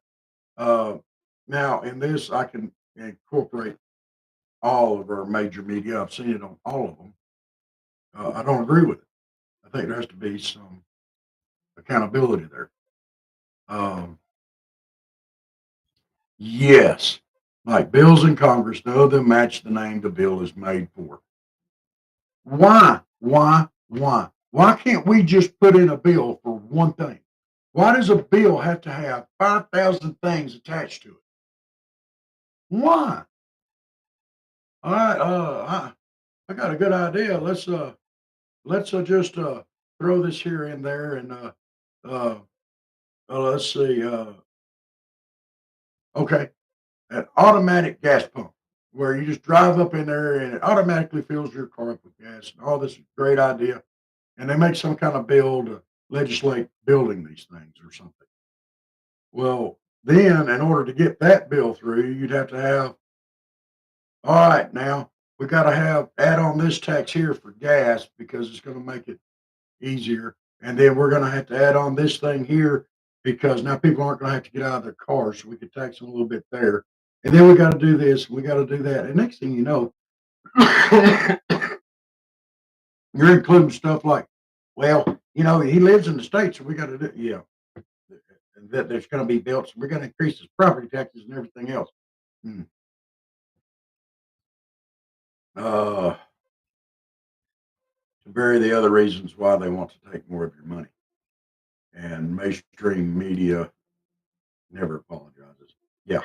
Uh, Now, in this, I can incorporate all of our major media. I've seen it on all of them. I don't agree with it. I think there has to be some accountability there. Um, yes, like bills in Congress, none of them match the name the bill is made for. Why? Why? Why? Why can't we just put in a bill for one thing? Why does a bill have to have 5,000 things attached to it? Why? All right, I got a good idea. Let's just throw this here in there and uh, let's see. Okay, an automatic gas pump where you just drive up in there and it automatically fills your car up with gas. And all this great idea, and they make some kind of bill to legislate building these things or something. Well, then in order to get that bill through, you'd have to have. All right, now we got to add on this tax here for gas because it's going to make it easier. And then we're going to have to add on this thing here because now people aren't going to have to get out of their cars. So we could tax them a little bit there. And then we got to do this, we got to do that. And next thing you know, you're including stuff like, well, he lives in the States, so we got to do, yeah, and that there's going to be built. So we're going to increase his property taxes and everything else. Hmm. To bury the other reasons why they want to take more of your money. And mainstream media never apologizes. Yeah.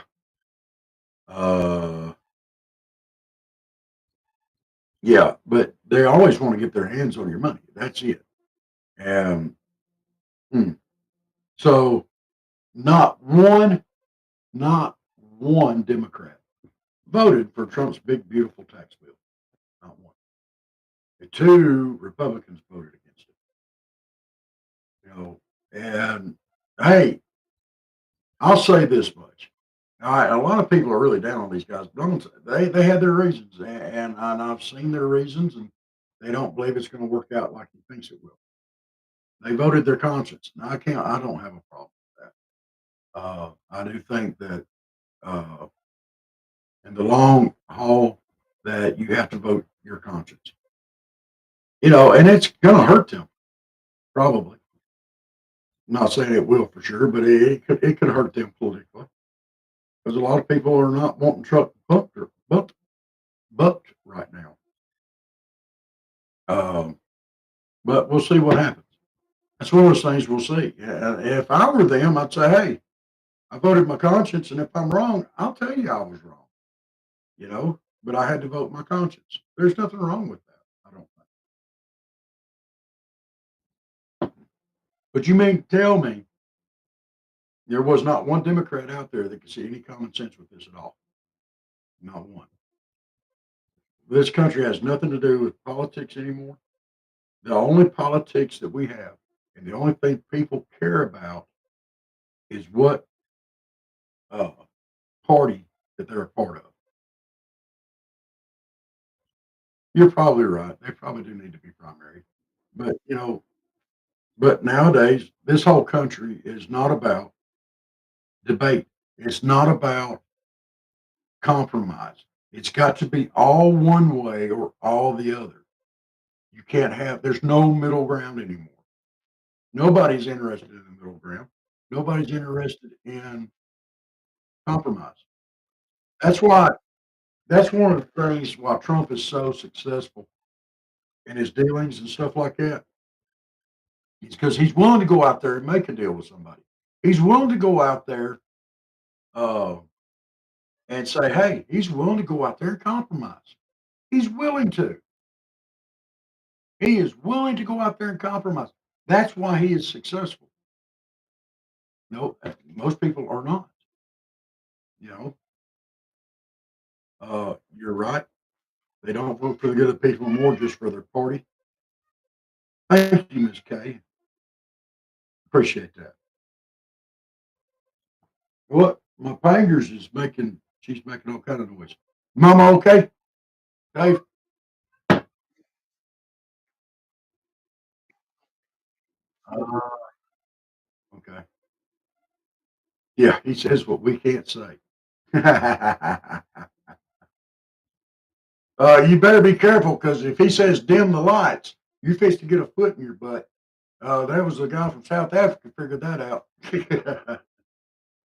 Uh, Yeah, but they always want to get their hands on your money. That's it. And hmm, so not one, not one Democrat voted for Trump's big, beautiful tax bill. Not one. The two Republicans voted against it. You know, and hey, I'll say this much. All right, a lot of people are really down on these guys, but they had their reasons, and I've seen their reasons, and they don't believe it's going to work out like he thinks it will. They voted their conscience. Now I don't have a problem with that. I do think that uh, in the long haul, that you have to vote your conscience. You know, and it's going to hurt them probably. I'm not saying it will for sure, but it could hurt them politically because a lot of people are not wanting Trump bucked right now. Um, but we'll see what happens. That's one of those things we'll see. Yeah, if I were them, I'd say, hey, I voted my conscience, and if I'm wrong, I'll tell you I was wrong. You know, but I had to vote my conscience. There's nothing wrong with that. I don't think. But you mean tell me there was not one Democrat out there that could see any common sense with this at all? Not one. This country has nothing to do with politics anymore. The only politics that we have, and the only thing people care about, is what uh, party that they're a part of. You're probably right. They probably do need to be primary. But, but nowadays, this whole country is not about debate. It's not about compromise. It's got to be all one way or all the other. You can't have, there's no middle ground anymore. Nobody's interested in the middle ground. Nobody's interested in compromise. That's why, that's one of the things why Trump is so successful in his dealings and stuff like that. It's because he's willing to go out there and make a deal with somebody. He's willing to go out there uh, and say, hey, he's willing to go out there and compromise. He's willing to. He is willing to go out there and compromise. That's why he is successful. No, most people are not. You know, you're right. They don't vote for the good of the people more just for their party. Thank you, Miss Kay. Appreciate that. What my fingers is making? She's making all kind of noise. Mama, okay? Dave. Okay. Yeah, he says what we can't say. You better be careful because if he says dim the lights, you fix to get a foot in your butt. That was a guy from South Africa figured that out.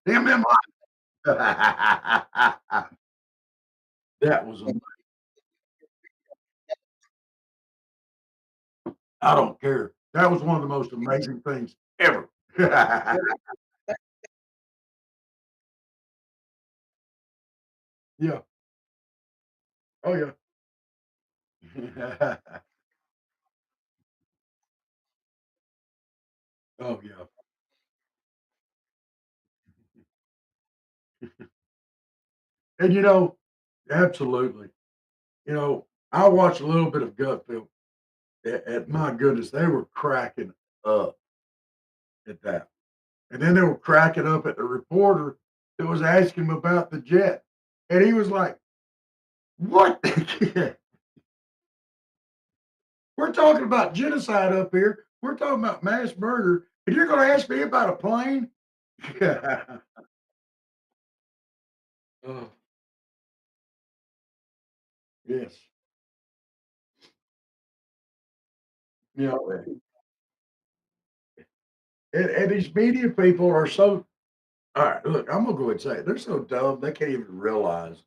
Dim them lights. That was, I don't care. That was one of the most amazing things ever. Yeah. Oh, yeah. Oh, yeah. And, absolutely. I watched a little bit of Gutfield. And my goodness, they were cracking up at that. And then they were cracking up at the reporter that was asking him about the jet. And he was like, what? We're talking about genocide up here. We're talking about mass murder. And you're going to ask me about a plane? Oh, yes. And these media people are so, all right, look, I'm going to go ahead and say it. They're so dumb, they can't even realize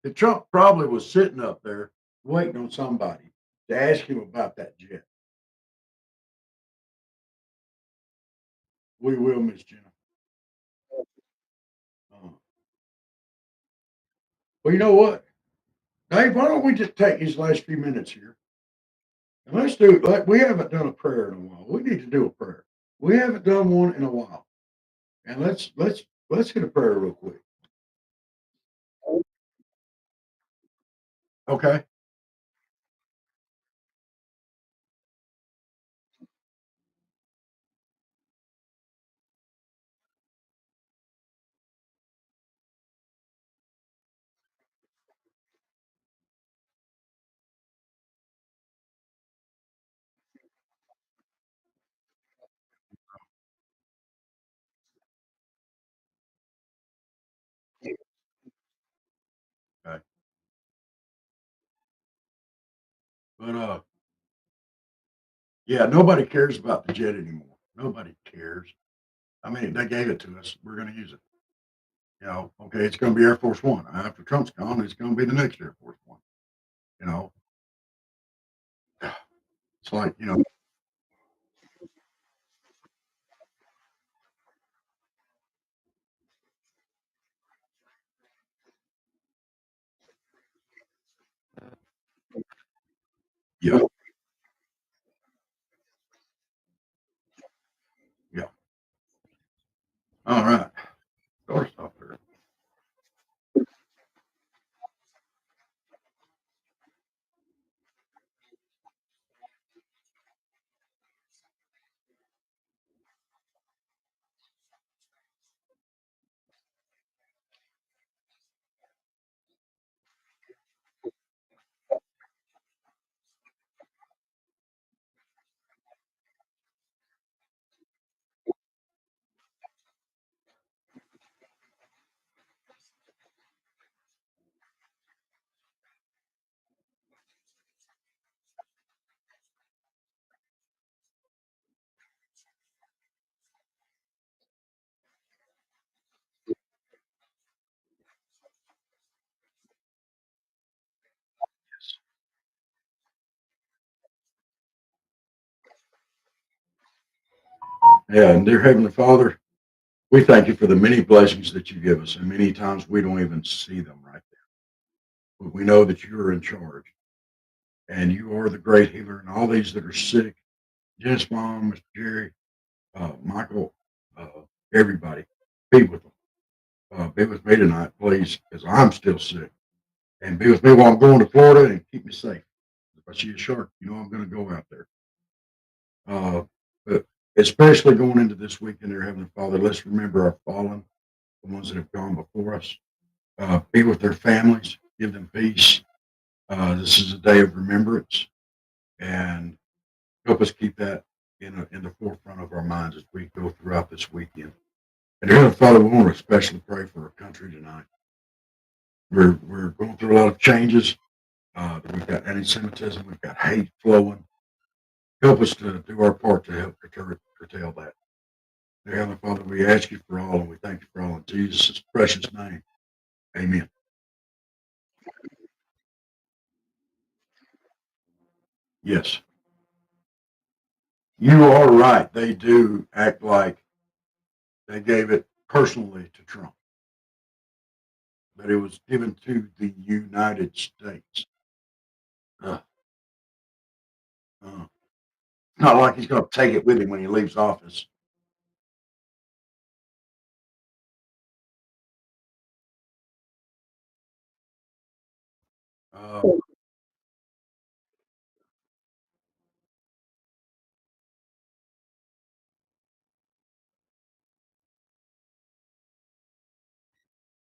that Trump probably was sitting up there waiting on somebody to ask him about that jet. We will, Miss Jenna. Uh, well, you know what? Dave, why don't we just take these last few minutes here and let's do it. Like we haven't done a prayer in a while. We need to do a prayer. We haven't done one in a while, and let's hit a prayer real quick. Okay. Okay. But yeah, nobody cares about the jet anymore. Nobody cares. I mean, they gave it to us. We're going to use it. Okay, it's going to be Air Force One. After Trump's gone, it's going to be the next Air Force One. You know, it's like yeah, yeah. All right. Start off there. Yeah, and dear Heavenly Father, we thank you for the many blessings that you give us, and many times we don't even see them right there. But we know that you are in charge, and you are the great healer, and all these that are sick, Jen's mom, Mr. Jerry, Michael, uh, everybody, be with them. Be with me tonight, please, because I'm still sick. And be with me while I'm going to Florida and keep me safe. If I see a shark, I'm going to go out there. But especially going into this weekend, dear Heavenly Father, let's remember our fallen, the ones that have gone before us. Be with their families, give them peace. This is a day of remembrance, and help us keep that in the forefront of our minds as we go throughout this weekend. And dear Heavenly Father, we want to especially pray for our country tonight. We're going through a lot of changes. We've got anti-Semitism. We've got hate flowing. Help us to do our part to help curtail that. Dear Heavenly Father, we ask you for all, and we thank you for all in Jesus' precious name. Amen. Yes, you are right. They do act like they gave it personally to Trump, but it was given to the United States. Uh, uh, not like he's going to take it with him when he leaves office. Uh,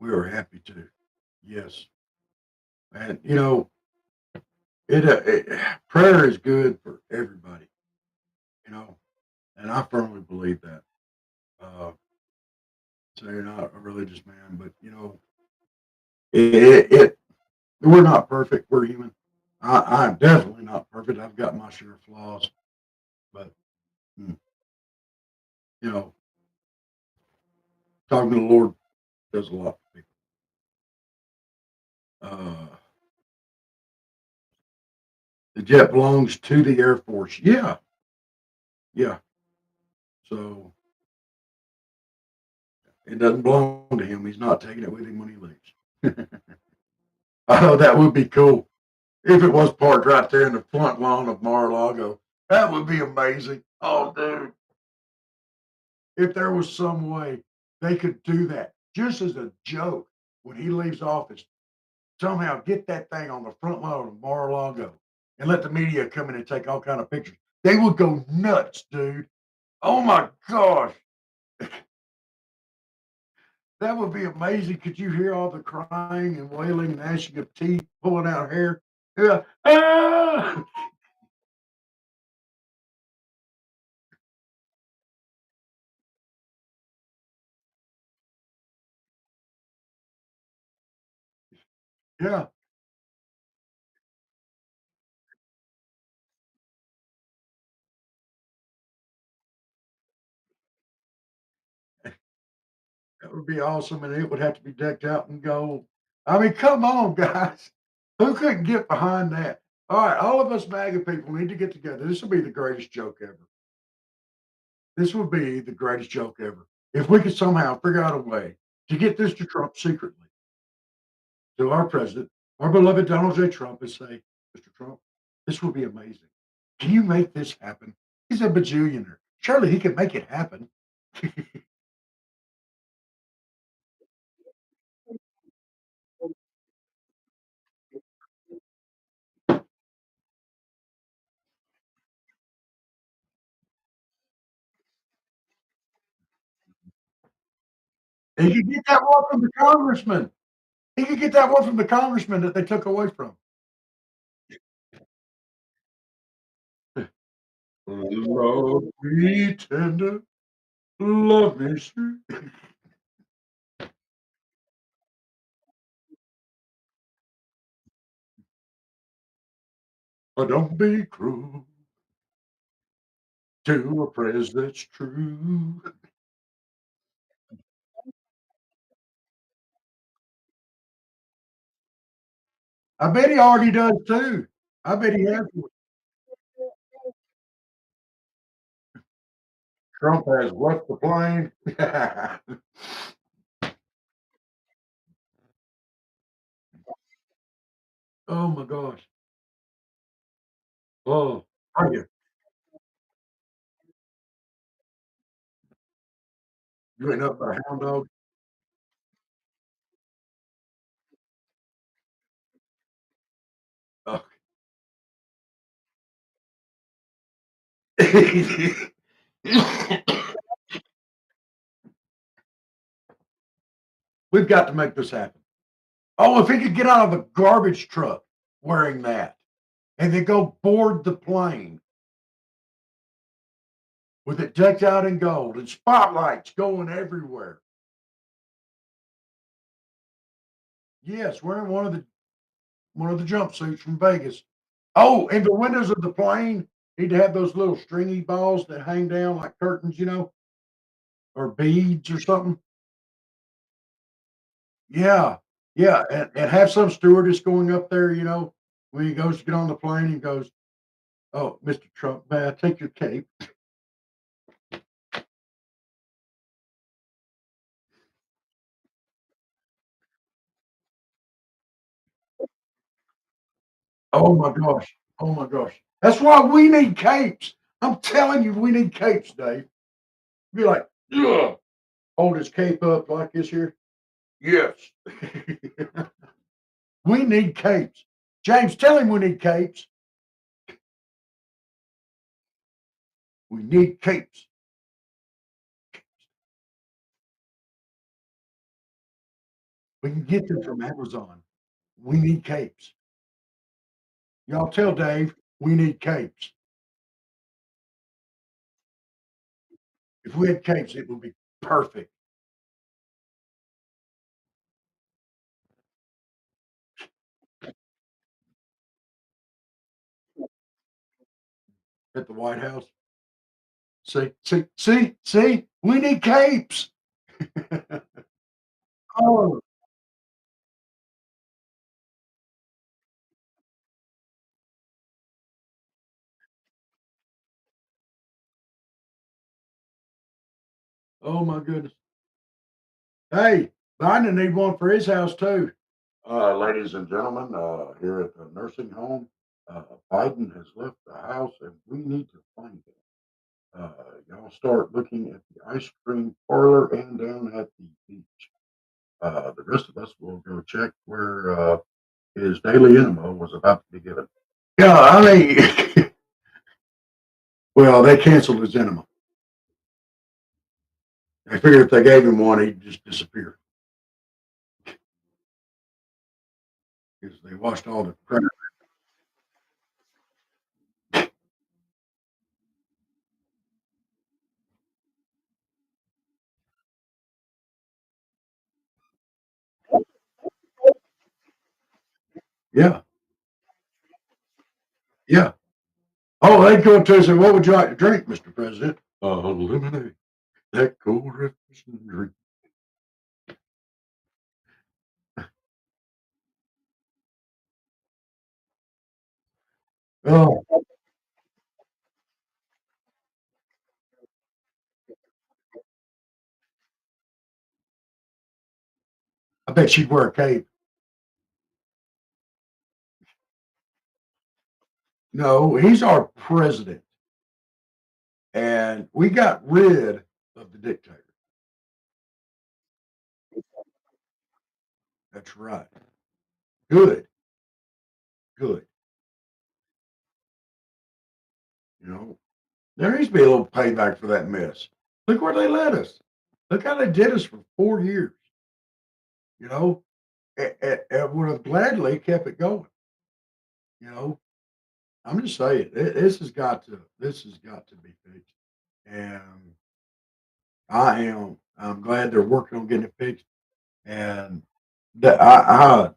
we are happy to. Yes, and it prayer is good for everybody. You know, and I firmly believe that. Uh, so you're not a religious man, but it we're not perfect. We're human. I'm definitely not perfect. I've got my share of flaws, but mm, you know, talking to the Lord does a lot for people. Uh, the jet belongs to the Air Force. Yeah, yeah. So it doesn't belong to him. He's not taking it with him when he leaves. Oh, that would be cool. If it was parked right there in the front lawn of Mar-a-Lago, that would be amazing. Oh, dude, if there was some way they could do that just as a joke when he leaves office, somehow get that thing on the front lawn of Mar-a-Lago and let the media come in and take all kind of pictures. They would go nuts, dude. Oh my gosh. That would be amazing. Could you hear all the crying and wailing, gnashing of teeth, pulling out hair? Yeah. Ah! Yeah. That would be awesome, and it would have to be decked out in gold. I mean, come on, guys. Who couldn't get behind that? All right, all of us MAGA people need to get together. This will be the greatest joke ever. This would be the greatest joke ever. If we could somehow figure out a way to get this to Trump secretly, to our president, our beloved Donald J. Trump, and say, Mr. Trump, this would be amazing. Can you make this happen? He's a bajillionaire. Surely he can make it happen. He could get that one from the congressman. He could get that one from the congressman that they took away from. Love me tender, love me sweet. But don't be cruel to a praise that's true. I bet he already does too. I bet he has one. Trump has left the plane. Oh my gosh. Oh, are you? You ain't up for a hound dog? Oh. We've got to make this happen. Oh, if he could get out of a garbage truck wearing that and then go board the plane with it decked out in gold and spotlights going everywhere. Yes, wearing one of the jumpsuits from Vegas. Oh, and the windows of the plane need to have those little stringy balls that hang down like curtains, or beads or something. Yeah, yeah, and have some stewardess going up there, when he goes to get on the plane, he goes, "Oh, Mr. Trump, may I take your cape?" Oh my gosh. Oh my gosh. That's why we need capes. I'm telling you, we need capes, Dave. Be like, ugh, hold his cape up like this here. Yes. We need capes. James, tell him we need capes. We need capes. We can get them from Amazon. We need capes. Y'all tell Dave we need capes. If we had capes, it would be perfect at the White House. See, see, see, see, we need capes. Oh, oh my goodness. Hey, Biden need one for his house too. Ladies and gentlemen, here at the nursing home, Biden has left the house and we need to find him. Y'all start looking at the ice cream parlor and down at the beach. The rest of us will go check where his daily enema was about to be given. Yeah, I mean, well, they canceled his enema. They figured if they gave him one, he'd just disappear because they washed all the crap. Yeah, yeah. Oh, they go up to him and say, "What would you like to drink, Mr. President?" Lemonade. That cool refreshing drink. Oh, I bet she'd wear a cape. No, he's our president, and we got rid of the dictator. That's right. Good, good. You know, there needs to be a little payback for that mess. Look where they led us. Look how they did us for 4 years. You know, and would have gladly kept it going. You know, I'm just saying this has got to be fixed, and I'm glad they're working on getting it fixed, and that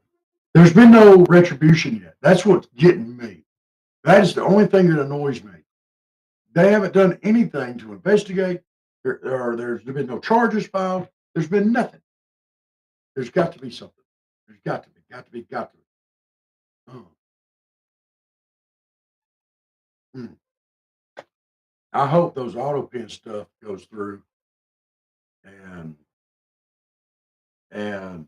there's been no retribution yet. That's what's getting me. That is the only thing that annoys me. They haven't done anything to investigate, or there's been no charges filed. There's been nothing. There's got to be something. There's got to be. Oh, mm. I hope those auto pen stuff goes through, and and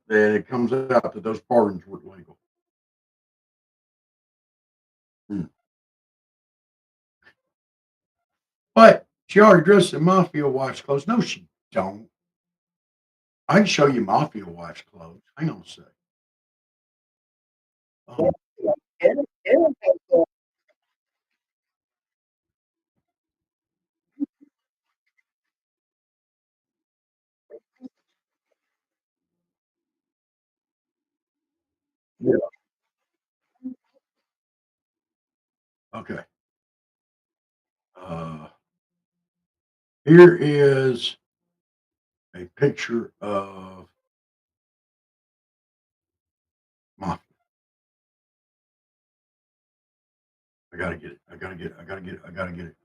then it comes out that those pardons were legal. Mm. But she already dressed in mafia wife clothes. No, she don't. I can show you mafia wife clothes. Hang on a sec. Oh, yeah. Okay. Uh, Here is a picture of mafia. I gotta get it. I gotta get it. I gotta get it. I gotta get it.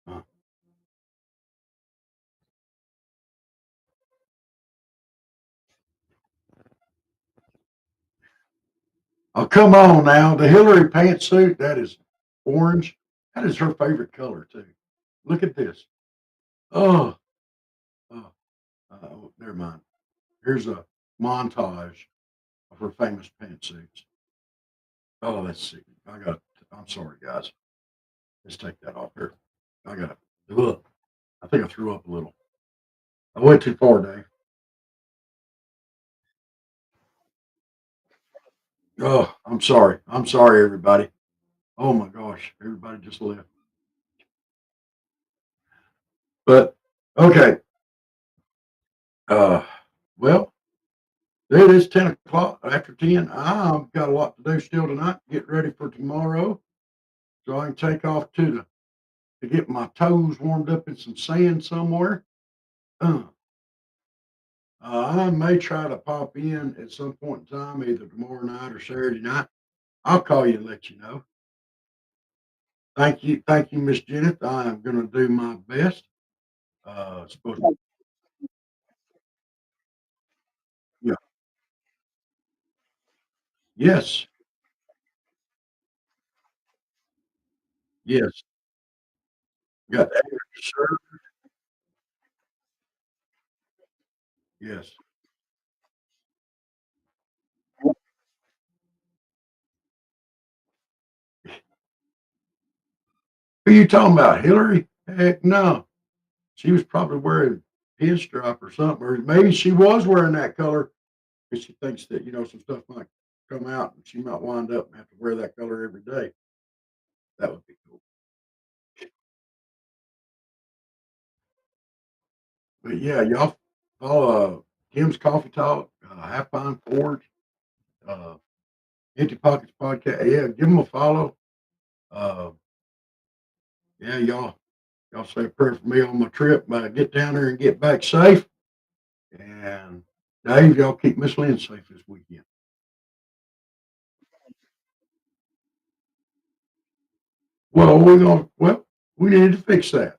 Uh, oh, come on now. The Hillary pantsuit, that is orange. That is her favorite color, too. Look at this. Oh, oh, never mind. Here's a montage of her famous pantsuits. Oh, that's sick. I'm sorry, guys. Let's take that off here. I got to, look. I think I threw up a little. I went too far, Dave. Oh, I'm sorry. I'm sorry, everybody. Oh my gosh, everybody just left. But okay. Uh, well, it is 10 o'clock after 10. I've got a lot to do still tonight. Get ready for tomorrow, so I can take off to get my toes warmed up in some sand somewhere. Uh, I may try to pop in at some point in time, either tomorrow night or Saturday night. I'll call you and let you know. Thank you, Miss Janet. I am going to do my best. Supposed to, yeah, yes, yes. Got that, sir. Yes. Who you talking about, Hillary? Heck no. She was probably wearing pinstripe or something, or maybe she was wearing that color because she thinks that some stuff might come out and she might wind up and have to wear that color every day. That would be cool. But yeah, y'all follow Kim's Coffee Talk, Half Pine Porch, uh, Empty Pockets Podcast. Yeah, give them a follow. Uh, yeah, y'all say a prayer for me on my trip. Get down there and get back safe. And Dave, y'all keep Miss Lynn safe this weekend. Well, we need to fix that.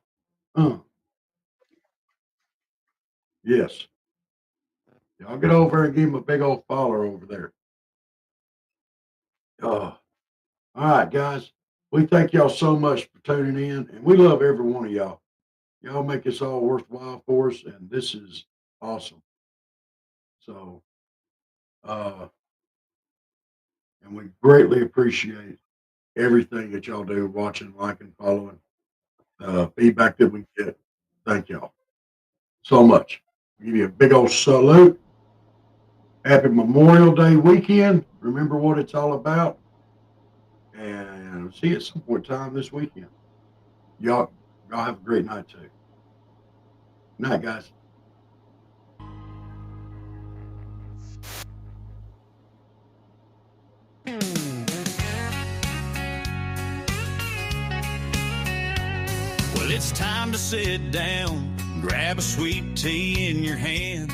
Yes. Y'all get over and give him a big old follow over there. All right, guys. We thank y'all so much for tuning in, and we love every one of y'all. Y'all make this all worthwhile for us, and this is awesome. So, and we greatly appreciate everything that y'all do, watching, liking, following, feedback that we get. Thank y'all so much. Give you a big old salute. Happy Memorial Day weekend. Remember what it's all about. And see you at some point in time this weekend. Y'all have a great night too. Good night, guys. Well, it's time to sit down, grab a sweet tea in your hand.